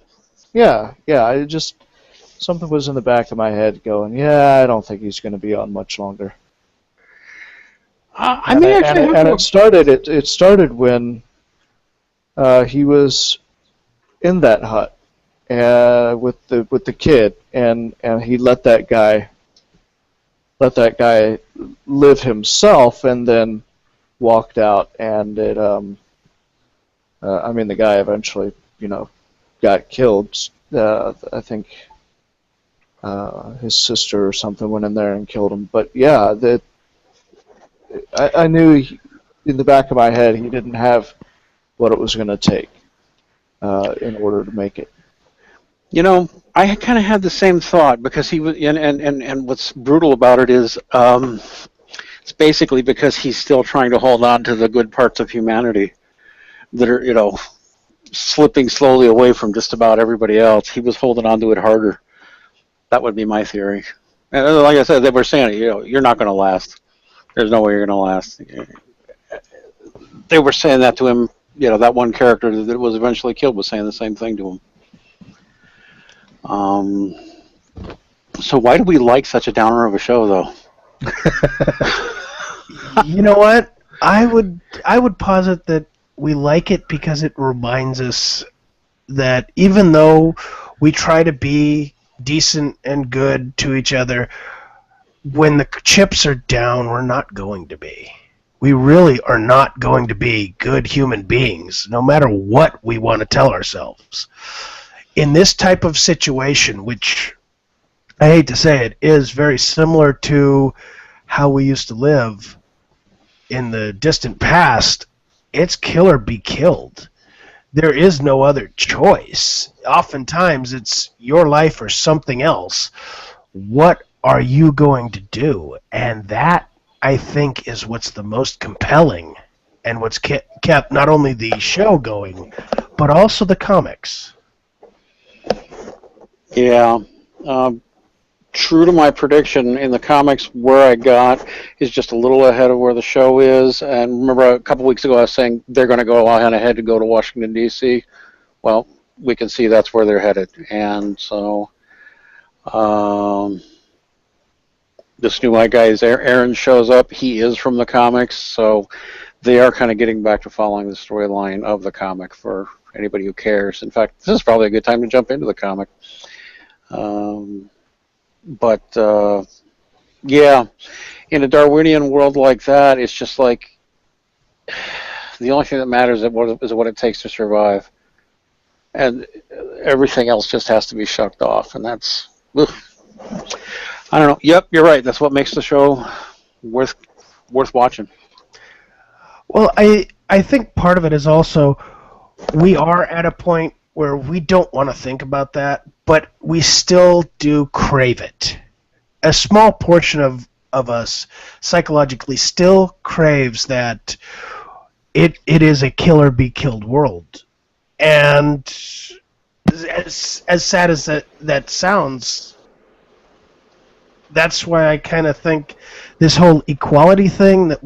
Yeah. I just, something was in the back of my head going, yeah, I don't think he's going to be on much longer. It started when he was in that hut with the kid, and he let that guy live himself, and then walked out, and it the guy eventually got killed. I think his sister or something went in there and killed him. But yeah, I knew in the back of my head he didn't have what it was going to take in order to make it. I kind of had the same thought, because he was, and what's brutal about it is, it's basically because he's still trying to hold on to the good parts of humanity that are, slipping slowly away from just about everybody else. He was holding on to it harder. That would be my theory. And like I said, they were saying, you're not going to last. There's no way you're going to last. They were saying that to him. That one character that was eventually killed was saying the same thing to him. So why do we like such a downer of a show, though? You know what? I would posit that we like it because it reminds us that even though we try to be decent and good to each other, when the chips are down, we're not going to be. We really are not going to be good human beings, no matter what we want to tell ourselves. In this type of situation, which I hate to say it, is very similar to how we used to live in the distant past, it's kill or be killed. There is no other choice. Oftentimes it's your life or something else. What are you going to do? And that, I think, is what's the most compelling and what's kept not only the show going, but also the comics. Yeah. True to my prediction, in the comics, where I got is just a little ahead of where the show is. And remember, a couple weeks ago I was saying they're going to go on ahead to go to Washington, D.C. Well, we can see that's where they're headed. And so this new white guy, Aaron, shows up. He is from the comics, so they are kind of getting back to following the storyline of the comic for anybody who cares. In fact, this is probably a good time to jump into the comic. Yeah, in a Darwinian world like that, it's just like the only thing that matters is what it takes to survive, and everything else just has to be shucked off, and that's, ugh. I don't know. Yep, you're right. That's what makes the show worth watching. Well, I think part of it is also we are at a point where we don't want to think about that, but we still do crave it. A small portion of us psychologically still craves that it is a kill or be killed world. And as sad as that sounds, that's why I kind of think this whole equality thing that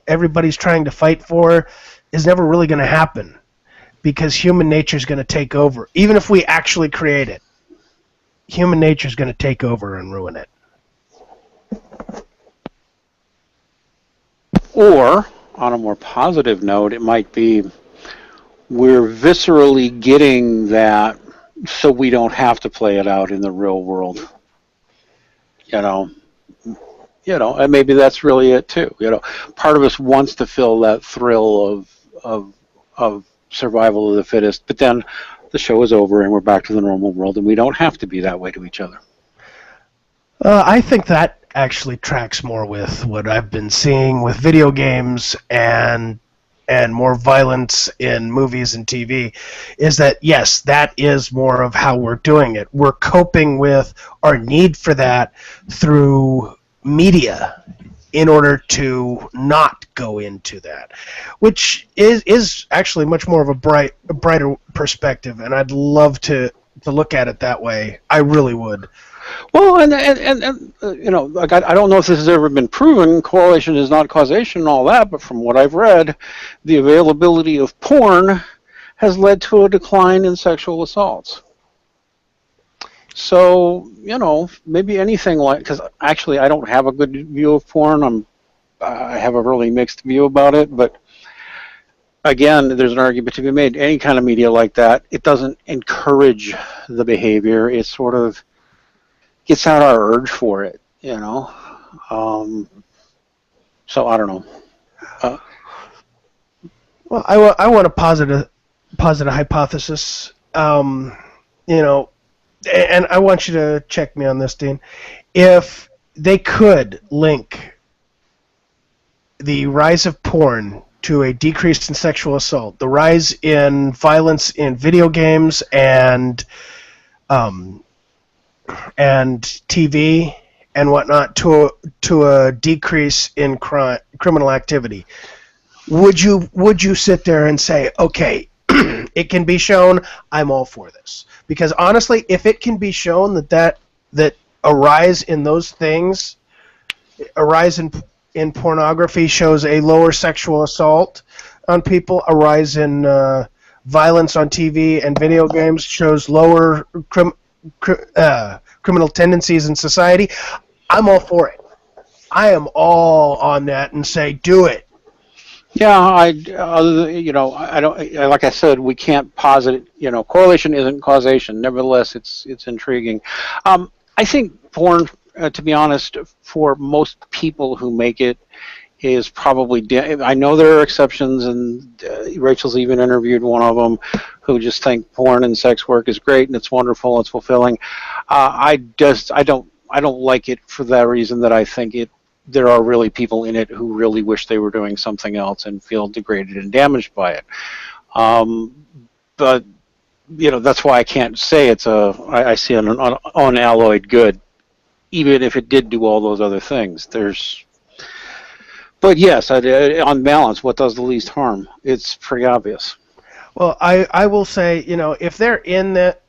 everybody's trying to fight for is never really going to happen, because human nature is going to take over. Even if we actually create it, human nature is going to take over and ruin it. Or, on a more positive note, it might be we're viscerally getting that so we don't have to play it out in the real world. And maybe that's really it too. Part of us wants to feel that thrill of survival of the fittest, but then the show is over and we're back to the normal world, and we don't have to be that way to each other. I think that actually tracks more with what I've been seeing with video games and more violence in movies and TV, is that, yes, that is more of how we're doing it. We're coping with our need for that through media in order to not go into that, which is actually much more of a brighter perspective, and I'd love to look at it that way. I really would. Well, and like I don't know if this has ever been proven. Correlation is not causation and all that, but from what I've read, the availability of porn has led to a decline in sexual assaults. So, maybe anything like, because actually I don't have a good view of porn. I have a really mixed view about it, but again, there's an argument to be made. Any kind of media like that, it doesn't encourage the behavior. It sort of gets out our urge for it, So I don't know. Well, I want to posit a hypothesis, and I want you to check me on this, Dean. If they could link the rise of porn to a decrease in sexual assault, the rise in violence in video games and TV and whatnot to a decrease in criminal activity, would you sit there and say, okay, it can be shown, I'm all for this? Because honestly, if it can be shown that a rise in those things, a rise in pornography shows a lower sexual assault on people, a rise in violence on TV and video games shows lower criminal tendencies in society, I'm all for it. I am all on that and say, do it. Yeah, I don't. Like I said, we can't posit. Correlation isn't causation. Nevertheless, it's intriguing. I think porn, to be honest, for most people who make it, is probably. I know there are exceptions, and Rachel's even interviewed one of them, who just think porn and sex work is great and it's wonderful, it's fulfilling. I don't like it for that reason, that I think there are really people in it who really wish they were doing something else and feel degraded and damaged by it. But that's why I can't say I see an unalloyed good, even if it did do all those other things. But yes, on balance, what does the least harm? It's pretty obvious. Well, I will say, if they're in that,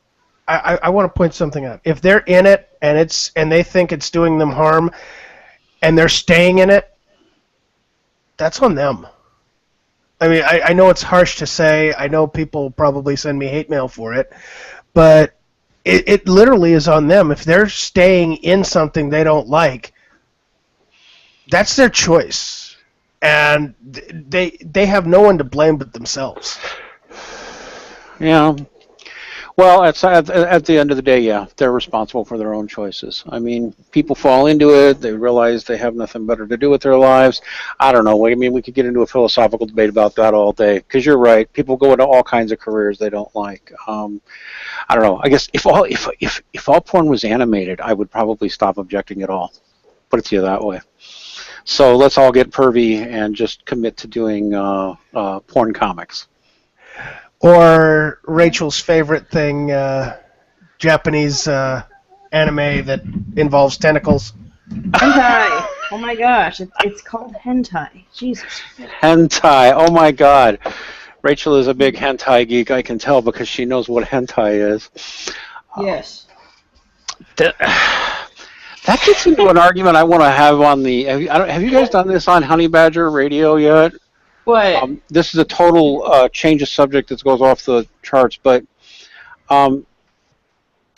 I want to point something out. If they're in it and they think it's doing them harm, and they're staying in it, that's on them. I mean, I know it's harsh to say. I know people probably send me hate mail for it, but it literally is on them. If they're staying in something they don't like, that's their choice, and they have no one to blame but themselves. Yeah. Well, at the end of the day, yeah, they're responsible for their own choices. I mean, people fall into it. They realize they have nothing better to do with their lives. I don't know. I mean, we could get into a philosophical debate about that all day, because you're right. People go into all kinds of careers they don't like. I don't know. I guess if all porn was animated, I would probably stop objecting at all. Put it to you that way. So let's all get pervy and just commit to doing porn comics. Or Rachel's favorite thing, Japanese anime that involves tentacles. Hentai. Oh my gosh, it's called hentai. Jesus. Hentai. Oh my God. Rachel is a big hentai geek. I can tell because she knows what hentai is. Yes. That gets into an argument I want to have on the. Have you guys done this on Honey Badger Radio yet? What? This is a total change of subject that goes off the charts, but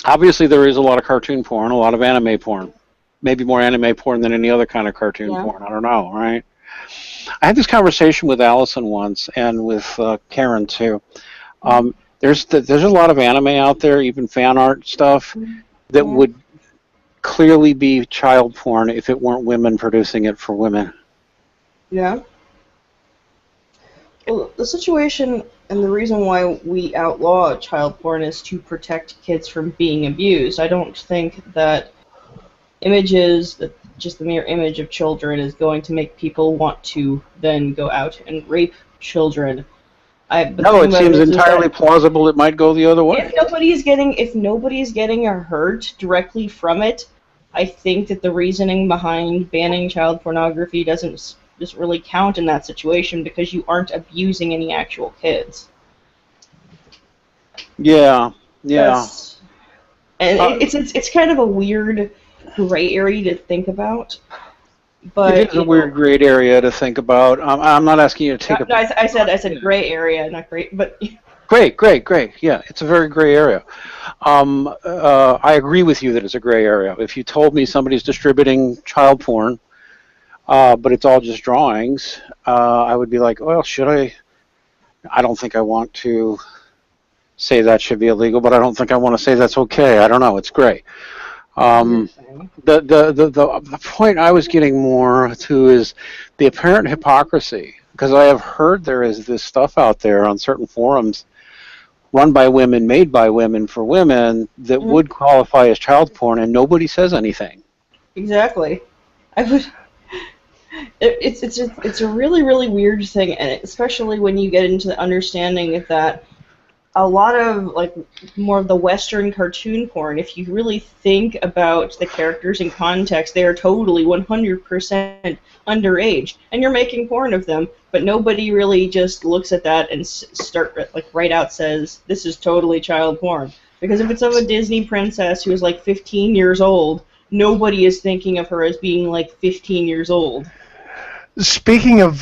obviously there is a lot of cartoon porn, a lot of anime porn. Maybe more anime porn than any other kind of cartoon porn. I don't know, right? I had this conversation with Allison once, and with Karen too. There's a lot of anime out there, even fan art stuff, that would clearly be child porn if it weren't women producing it for women. Yeah. Well, the situation and the reason why we outlaw child porn is to protect kids from being abused. I don't think that images, that just the mere image of children, is going to make people want to then go out and rape children. No, it seems entirely plausible it might go the other way. If nobody's getting hurt directly from it, I think that the reasoning behind banning child pornography doesn't really count in that situation, because you aren't abusing any actual kids. Yeah. And it's kind of a weird gray area to think about. But it is a weird gray area to think about. I'm not asking you to take I said gray area, not gray, but Gray. Yeah, it's a very gray area. I agree with you that it's a gray area. If you told me somebody's distributing child porn, but it's all just drawings, I would be like, well, should I? I don't think I want to say that should be illegal, but I don't think I want to say that's okay. I don't know. It's gray. The point I was getting more to is the apparent hypocrisy, because I have heard there is this stuff out there on certain forums run by women, made by women, for women, that would qualify as child porn, and nobody says anything. Exactly. It's a really, really weird thing, and especially when you get into the understanding that a lot of, like, more of the Western cartoon porn, if you really think about the characters in context, they are totally 100% underage, and you're making porn of them, but nobody really just looks at that and right out says, this is totally child porn. Because if it's of a Disney princess who is like 15 years old, nobody is thinking of her as being like 15 years old. Speaking of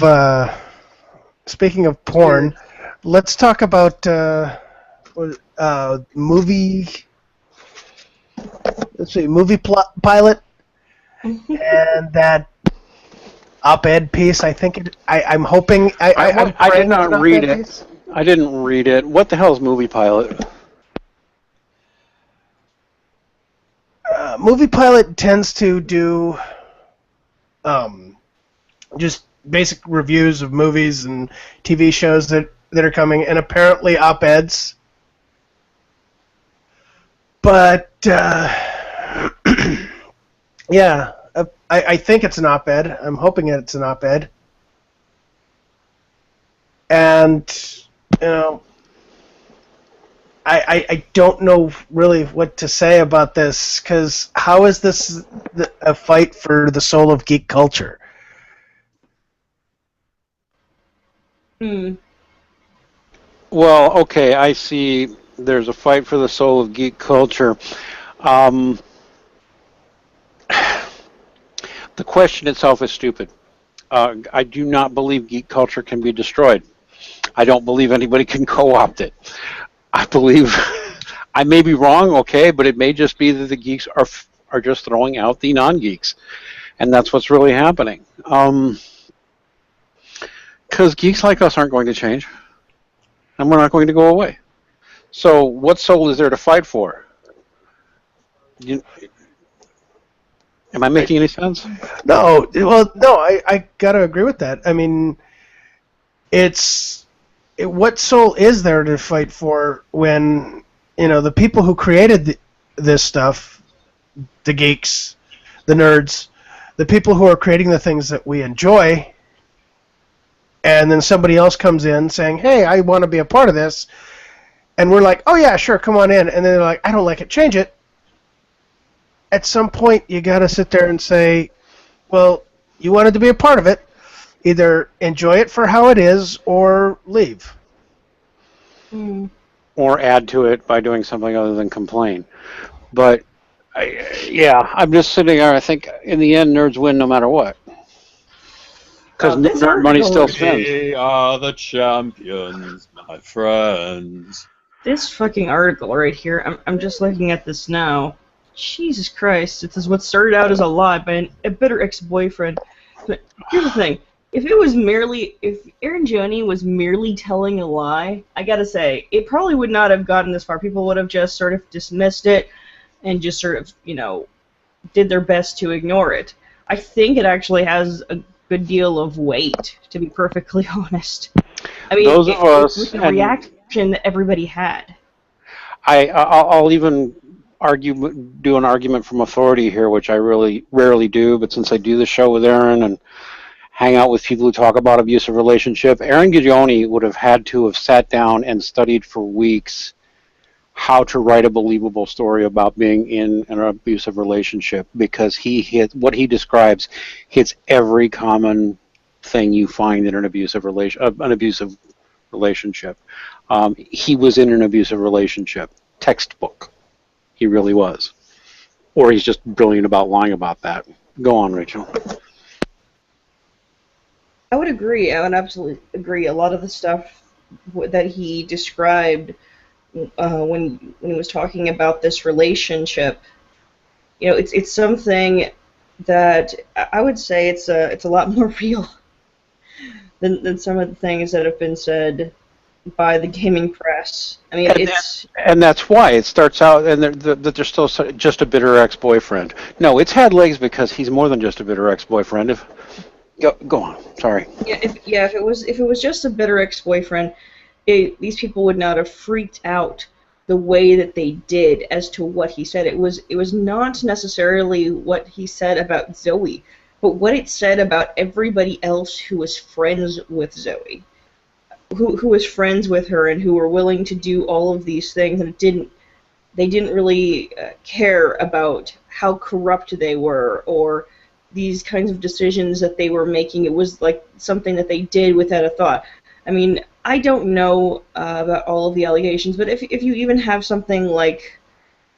porn, let's talk about movie. Let's see, movie pilot, and that op-ed piece. I think I'm hoping. I did not read it. Piece. I didn't read it. What the hell is movie pilot? Movie pilot tends to do just basic reviews of movies and TV shows that are coming, and apparently op-eds. But yeah, I think it's an op-ed. I'm hoping it's an op-ed. And I don't know really what to say about this, because how is this a fight for the soul of geek culture? Well, okay, I see there's a fight for the soul of geek culture. The question itself is stupid. I do not believe geek culture can be destroyed. I don't believe anybody can co-opt it. I believe, I may be wrong, okay, but it may just be that the geeks are just throwing out the non-geeks, and that's what's really happening. Because geeks like us aren't going to change, and we're not going to go away. So what soul is there to fight for? Am I making any sense? No. Well, no, I got to agree with that. I mean, what soul is there to fight for when, the people who created this stuff, the geeks, the nerds, the people who are creating the things that we enjoy, and then somebody else comes in saying, hey, I want to be a part of this, and we're like, oh yeah, sure, come on in, and then they're like, I don't like it, change it. At some point, you got to sit there and say, well, you wanted to be a part of it, either enjoy it for how it is or leave. Or add to it by doing something other than complain. But, I'm just sitting there, I think, in the end, nerds win no matter what. Because nerd money still spends. We are the champions, my friends. This fucking article right here, I'm just looking at this now. Jesus Christ, it says what started out as a lie by a bitter ex-boyfriend. But here's the thing. If Aaron Joni was merely telling a lie, I gotta say, it probably would not have gotten this far. People would have just sort of dismissed it and just sort of, did their best to ignore it. I think it actually has a good deal of weight, to be perfectly honest. I mean, Those of it us, was the and reaction that everybody had. I'll even do an argument from authority here, which I really rarely do, but since I do the show with Aaron and hang out with people who talk about abusive relationship, Aaron Gigioni would have had to have sat down and studied for weeks how to write a believable story about being in an abusive relationship, because what he describes hits every common thing you find in an abusive relationship. He was in an abusive relationship, textbook. He really was. Or he's just brilliant about lying about that. Go on, Rachel. I would agree. I would absolutely agree. A lot of the stuff that he described when he was talking about this relationship, it's something that I would say it's a lot more real than some of the things that have been said by the gaming press. I mean, and that's why it starts out, and that they're still just a bitter ex-boyfriend. No, it's had legs because he's more than just a bitter ex-boyfriend. Go on. Sorry. Yeah. If it was just a bitter ex-boyfriend, these people would not have freaked out the way that they did as to what he said. It was not necessarily what he said about Zoe, but what it said about everybody else who was friends with Zoe, who was friends with her and who were willing to do all of these things, and they didn't really care about how corrupt they were or these kinds of decisions that they were making. It was like something that they did without a thought. I mean, I don't know about all of the allegations, but if you even have something like,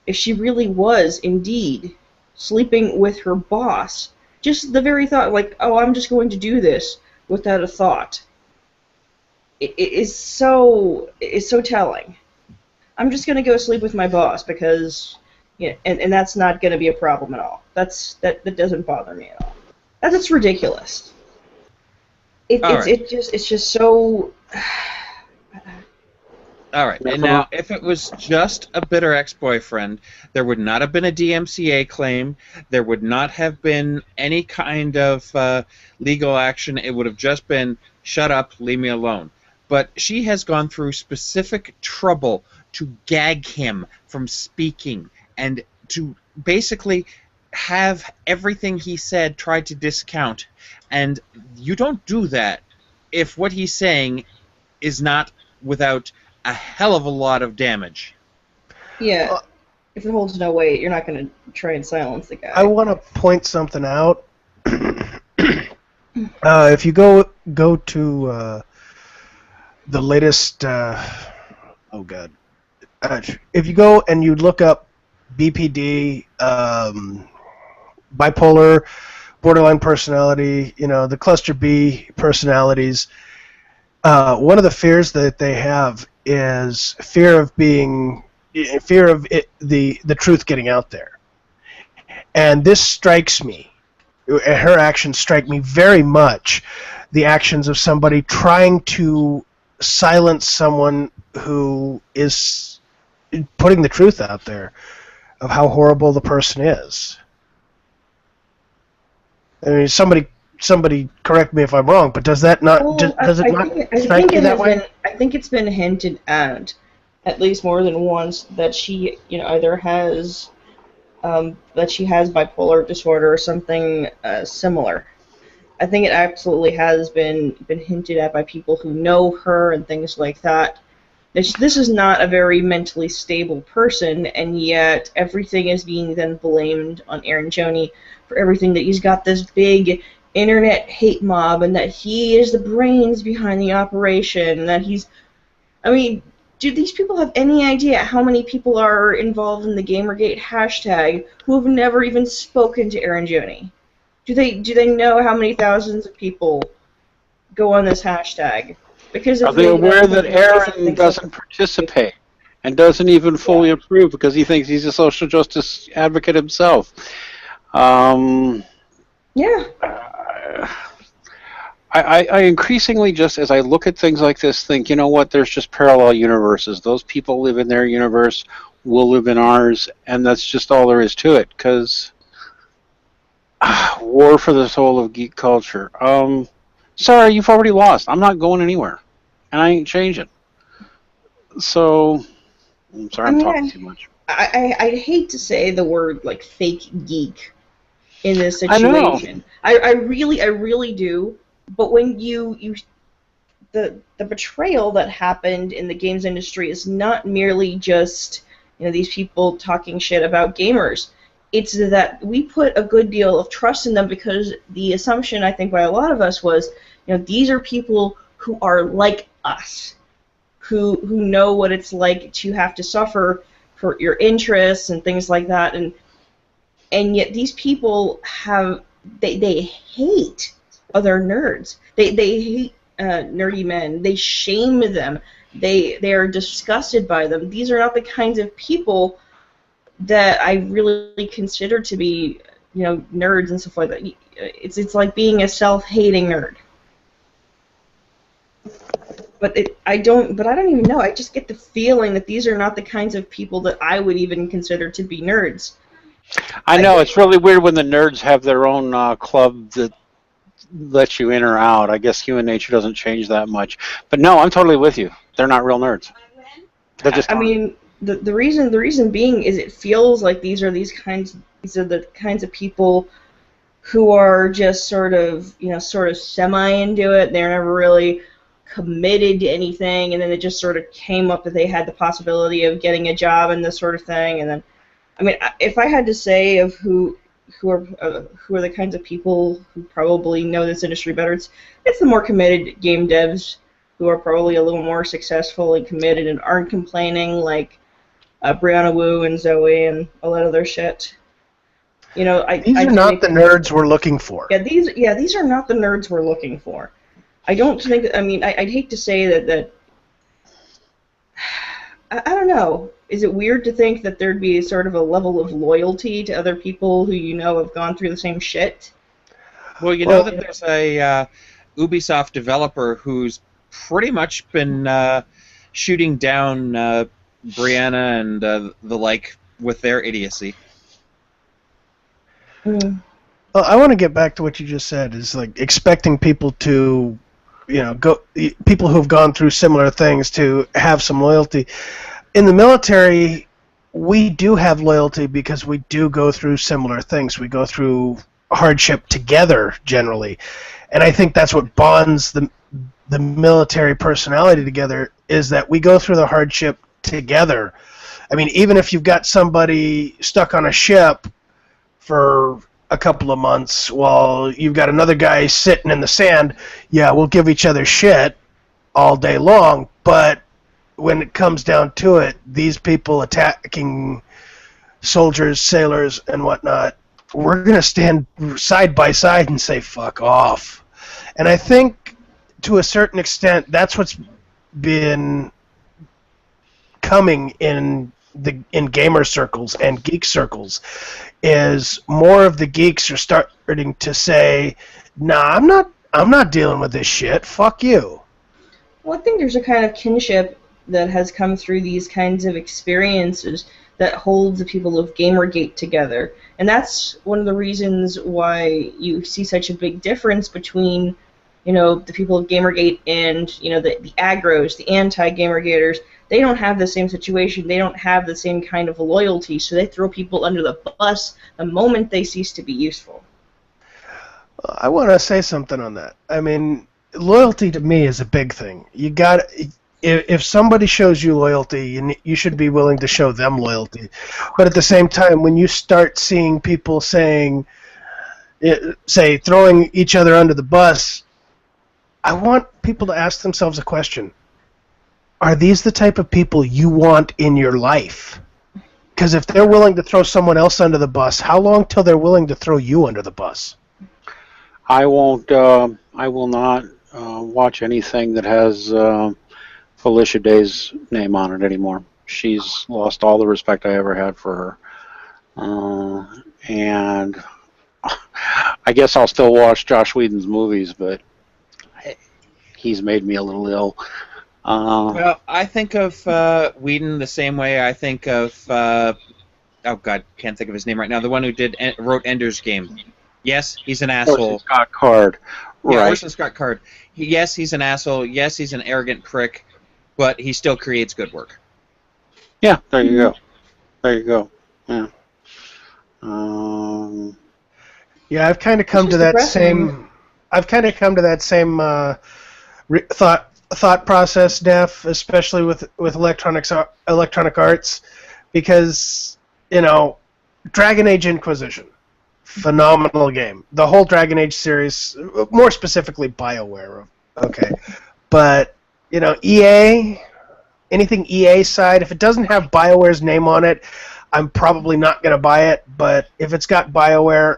if she really was indeed sleeping with her boss, just the very thought, like, oh, I'm just going to do this without a thought, it is so telling. I'm just going to go sleep with my boss because, and that's not going to be a problem at all. That doesn't bother me at all. That's ridiculous. It's just so. All right, and now if it was just a bitter ex-boyfriend, there would not have been a DMCA claim. There would not have been any kind of legal action. It would have just been, shut up, leave me alone. But she has gone through specific trouble to gag him from speaking and to basically have everything he said tried to discount. And you don't do that if what he's saying is not without a hell of a lot of damage. Yeah. If it holds no weight, you're not going to try and silence the guy. I want to point something out. If you go to the latest, oh god, if you go and you look up BPD, bipolar, borderline personality, the cluster B personalities, one of the fears that they have is fear of the truth getting out there. And this strikes me, her actions strike me very much, the actions of somebody trying to silence someone who is putting the truth out there of how horrible the person is. I mean, somebody correct me if I'm wrong, but does that not does it not strike you that way? I think it's been hinted at least more than once that she, either has bipolar disorder or something similar. I think it absolutely has been hinted at by people who know her and things like that. This is not a very mentally stable person, and yet everything is being then blamed on Aaron Joni for everything, that he's got this big internet hate mob and that he is the brains behind the operation, and that he's... I mean, do these people have any idea how many people are involved in the Gamergate hashtag who have never even spoken to Aaron Joni? Do they know how many thousands of people go on this hashtag? Because are they aware that Aaron doesn't participate and doesn't even fully approve because he thinks he's a social justice advocate himself? Yeah. I increasingly, just as I look at things like this, think, you know what, there's just parallel universes. Those people live in their universe, we'll live in ours, and that's just all there is to it, because War for the soul of geek culture. Sorry, you've already lost. I'm not going anywhere, and I ain't changing. So, I'm sorry, I'm talking too much. I'd hate to say the word like fake geek in this I know. situation. I really do. But when the betrayal that happened in the games industry is not merely just these people talking shit about gamers. It's that we put a good deal of trust in them because the assumption I think by a lot of us was these are people who are like us, who know what it's like to have to suffer for your interests and things like that, and yet these people they hate other nerds. They hate nerdy men. They shame them. They are disgusted by them. These are not the kinds of people that I really consider to be nerds and stuff like that. It's like being a self-hating nerd. But I don't even know. I just get the feeling that these are not the kinds of people that I would even consider to be nerds. I know, it's really weird when the nerds have their own club that lets you in or out. I guess human nature doesn't change that much. But no, I'm totally with you. They're not real nerds. They're just. I mean, the reason being is it feels like these are the kinds of people who are just sort of semi into it. They're never really committed to anything, and then it just sort of came up that they had the possibility of getting a job and this sort of thing, and then, I mean, if I had to say of who are the kinds of people who probably know this industry better, it's the more committed game devs who are probably a little more successful and committed and aren't complaining, like Brianna Wu and Zoe and all that other shit. These are not the nerds we're looking for. Yeah, these are not the nerds we're looking for. I don't think. I mean, I'd hate to say that. I don't know. Is it weird to think that there'd be sort of a level of loyalty to other people who have gone through the same shit? Well, know that there's a Ubisoft developer who's pretty much been shooting down Brianna and the like with their idiocy. Mm. Well, I want to get back to what you just said. Is like expecting people to, people who have gone through similar things to have some loyalty. In the military, we do have loyalty because we do go through similar things. We go through hardship together, generally. And I think that's what bonds the military personality together, is that we go through the hardship together. I mean, even if you've got somebody stuck on a ship for a couple of months while you've got another guy sitting in the sand, yeah, we'll give each other shit all day long, but when it comes down to it, these people attacking soldiers, sailors, and whatnot, we're going to stand side by side and say, fuck off. And I think, to a certain extent, that's what's been coming in gamer circles and geek circles, is more of the geeks are starting to say, nah, I'm not dealing with this shit, fuck you. Well, I think there's a kind of kinship that has come through these kinds of experiences that holds the people of Gamergate together. And that's one of the reasons why you see such a big difference between, the people of Gamergate and, the aggros, the anti-Gamergaters. They don't have the same situation. They don't have the same kind of loyalty, so they throw people under the bus the moment they cease to be useful. I want to say something on that. I mean, loyalty to me is a big thing. If somebody shows you loyalty, you should be willing to show them loyalty. But at the same time, when you start seeing people throwing each other under the bus, I want people to ask themselves a question. Are these the type of people you want in your life? Because if they're willing to throw someone else under the bus, how long till they're willing to throw you under the bus? I won't. I will not watch anything that has Felicia Day's name on it anymore. She's lost all the respect I ever had for her, and I guess I'll still watch Joss Whedon's movies, but he's made me a little ill. Well, I think of Whedon the same way I think of oh god, can't think of his name right now. The one who wrote Ender's Game. Yes, he's an Orson asshole. Scott Card. Yeah, Right. Orson Scott Card. Yes, he's an asshole. Yes, he's an arrogant prick, but he still creates good work. Yeah, there you go. There you go. Yeah. Yeah, I've kind of come to just that depressing. same. I've kind of come to that same thought process, Def, especially with electronic arts, because Dragon Age Inquisition, phenomenal game. The whole Dragon Age series, more specifically BioWare. Okay, but EA, anything EA side, if it doesn't have BioWare's name on it, I'm probably not going to buy it. But if it's got BioWare,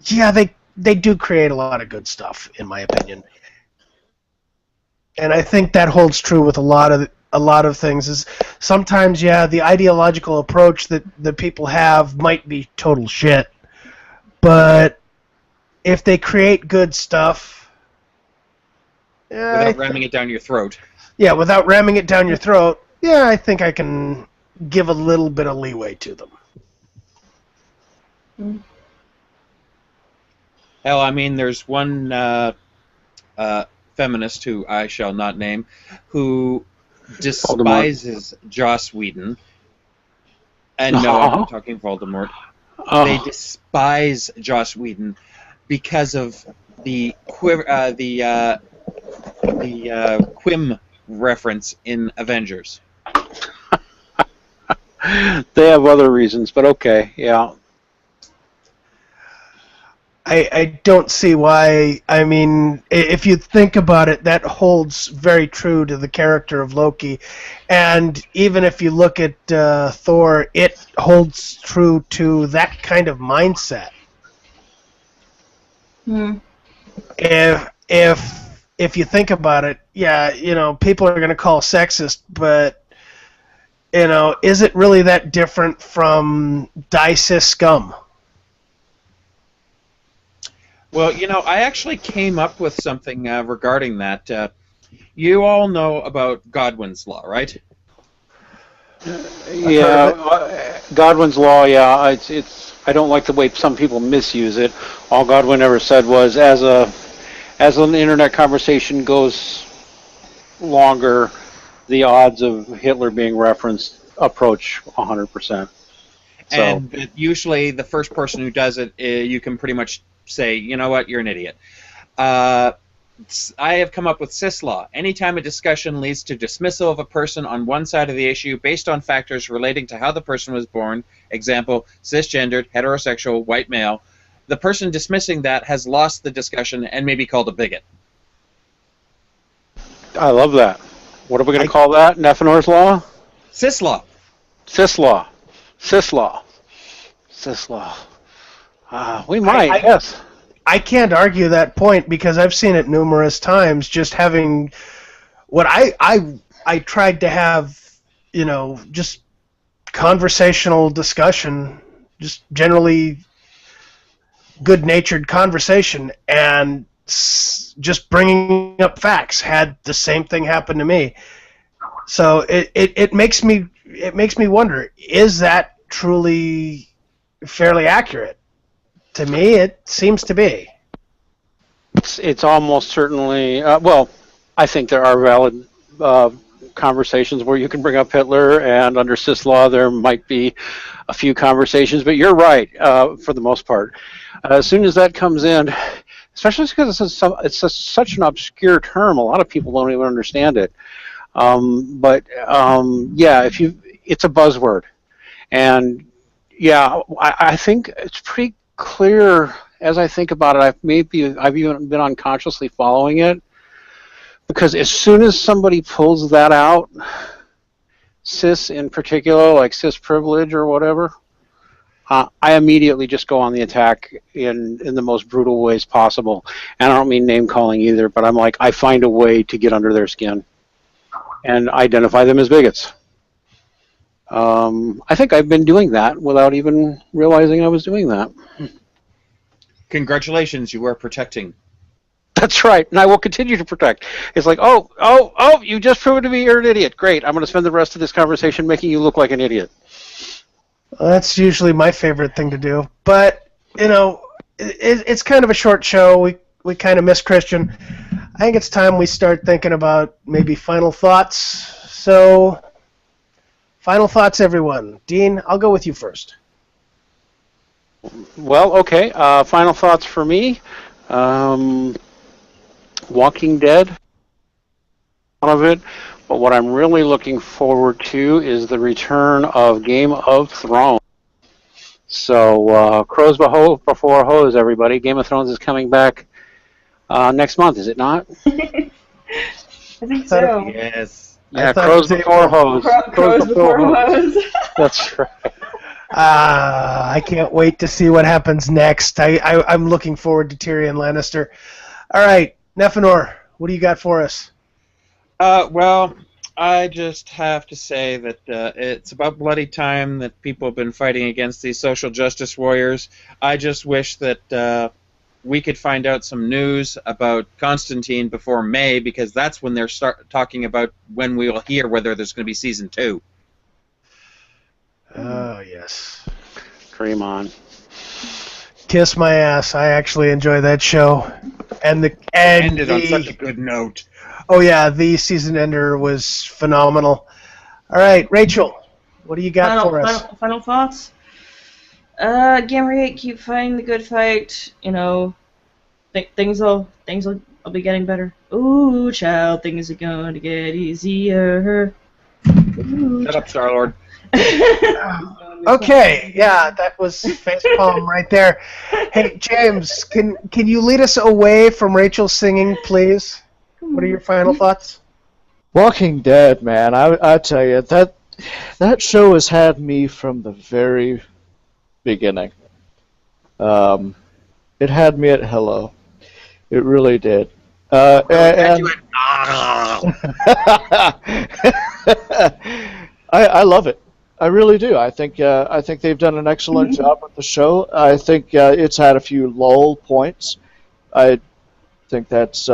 yeah, they do create a lot of good stuff, in my opinion. And I think that holds true with a lot of things. Is sometimes, yeah, the ideological approach that the people have might be total shit, but if they create good stuff, Without ramming it down your throat. yeah, without ramming it down your throat, yeah, I think I can give a little bit of leeway to them. Hell, I mean, there's one feminist who I shall not name who despises Joss Whedon. And no, I'm not talking Voldemort. They despise Joss Whedon because of the whim reference in Avengers. They have other reasons, but okay, yeah. I don't see why. I mean, if you think about it, that holds very true to the character of Loki. And even if you look at Thor, it holds true to that kind of mindset. If you think about it, yeah, people are going to call sexist, but is it really that different from Dice Scum? Well, I actually came up with something regarding that. You all know about Godwin's Law, right? Yeah, Godwin's Law, yeah, it's I don't like the way some people misuse it. All Godwin ever said was, as an internet conversation goes longer, the odds of Hitler being referenced approach 100%. So, And usually the first person who does it, you can pretty much say, you know what, you're an idiot. I have come up with cis law. Anytime a discussion leads to dismissal of a person on one side of the issue based on factors relating to how the person was born, example, cisgendered, heterosexual, white male, the person dismissing that has lost the discussion and may be called a bigot. I love that. What are we going to call that? Neffenor's Law? Cis law. Cis Law. Cis Law. Cis Law. We might, yes. I can't argue that point because I've seen it numerous times. Just having what I tried to have, just conversational discussion, just generally good-natured conversation, and just bringing up facts. Had the same thing happen to me. So it makes me wonder: is that truly fairly accurate? To me, it seems to be. It's almost certainly, well, I think there are valid conversations where you can bring up Hitler, and under cis law there might be a few conversations, but you're right for the most part. As soon as that comes in, especially because it's such an obscure term, a lot of people don't even understand it. Yeah, it's a buzzword. And yeah, I think it's pretty clear as I think about it. I've even been unconsciously following it, because as soon as somebody pulls that out, cis in particular, like cis privilege or whatever, I immediately just go on the attack in the most brutal ways possible. And I don't mean name calling either, but I'm like, I find a way to get under their skin and identify them as bigots. I think I've been doing that without even realizing I was doing that. Congratulations, you are protecting. That's right, and I will continue to protect. It's like, oh, you just proved to me you're an idiot. Great, I'm going to spend the rest of this conversation making you look like an idiot. Well, that's usually my favorite thing to do. But, it's kind of a short show. We kind of miss Christian. I think it's time we start thinking about maybe final thoughts. So, final thoughts, everyone. Dean, I'll go with you first. Well, okay. Final thoughts for me. Walking Dead, one of it. But what I'm really looking forward to is the return of Game of Thrones. So, crows before hose, everybody. Game of Thrones is coming back next month, is it not? I think so. Yes. Yeah, crows before hose. Crows before hose. That's right. I can't wait to see what happens next. I'm looking forward to Tyrion Lannister. All right, Nephenor, what do you got for us? Well, I just have to say that it's about bloody time that people have been fighting against these social justice warriors. I just wish that we could find out some news about Constantine before May, because that's when they're talking about when we will hear whether there's going to be season 2. Oh, yes. Dream on. Kiss my ass. I actually enjoy that show. And Ended on such a good note. Oh, yeah, the season ender was phenomenal. All right, Rachel, what do you got for us? Final thoughts? Gamma 8, keep fighting the good fight. You know, things will be getting better. Ooh, child, things are going to get easier. Ooh, Shut up, Star-Lord. Okay, yeah, that was facepalm right there. Hey, James, can you lead us away from Rachel's singing, please? What are your final thoughts? Walking Dead, man, I tell you, that show has had me from the very beginning. It had me at hello. It really did. I love it. I really do. I think they've done an excellent job with the show. I think it's had a few lull points. I think that's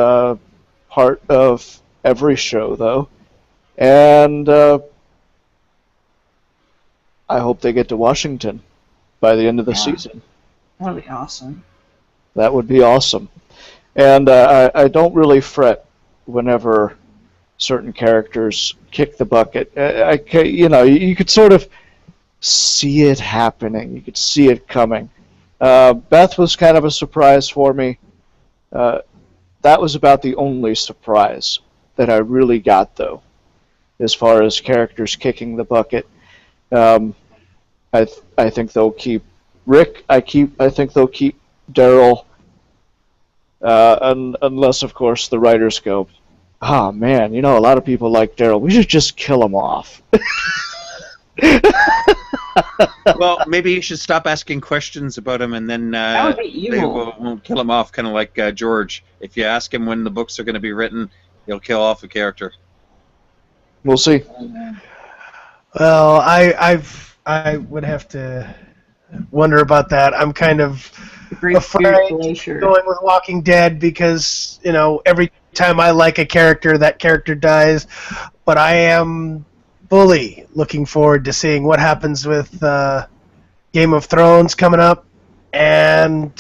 part of every show, though. And I hope they get to Washington by the end of the season. That would be awesome. That would be awesome. And I don't really fret whenever certain characters kick the bucket. You could sort of see it happening. You could see it coming. Beth was kind of a surprise for me. That was about the only surprise that I really got, though, as far as characters kicking the bucket. I think they'll keep Rick. I think they'll keep Daryl, unless, of course, the writers go, oh, man, a lot of people like Daryl. We should just kill him off. Well, maybe you should stop asking questions about him, and then That would be they evil. won't kill him off, kind of like George. If you ask him when the books are going to be written, he'll kill off a character. We'll see. Well, I would have to wonder about that. I'm kind of afraid going with Walking Dead because, every time I like a character, that character dies. But I am fully looking forward to seeing what happens with Game of Thrones coming up. And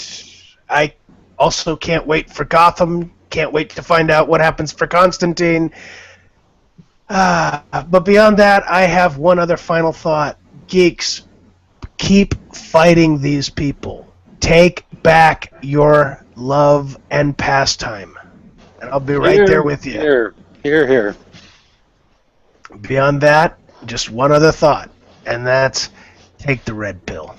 I also can't wait for Gotham. Can't wait to find out what happens for Constantine. But beyond that, I have one other final thought. Geeks, keep fighting these people. Take back your love and pastime. And I'll be right there with you. Here. Beyond that, just one other thought, and that's take the red pill.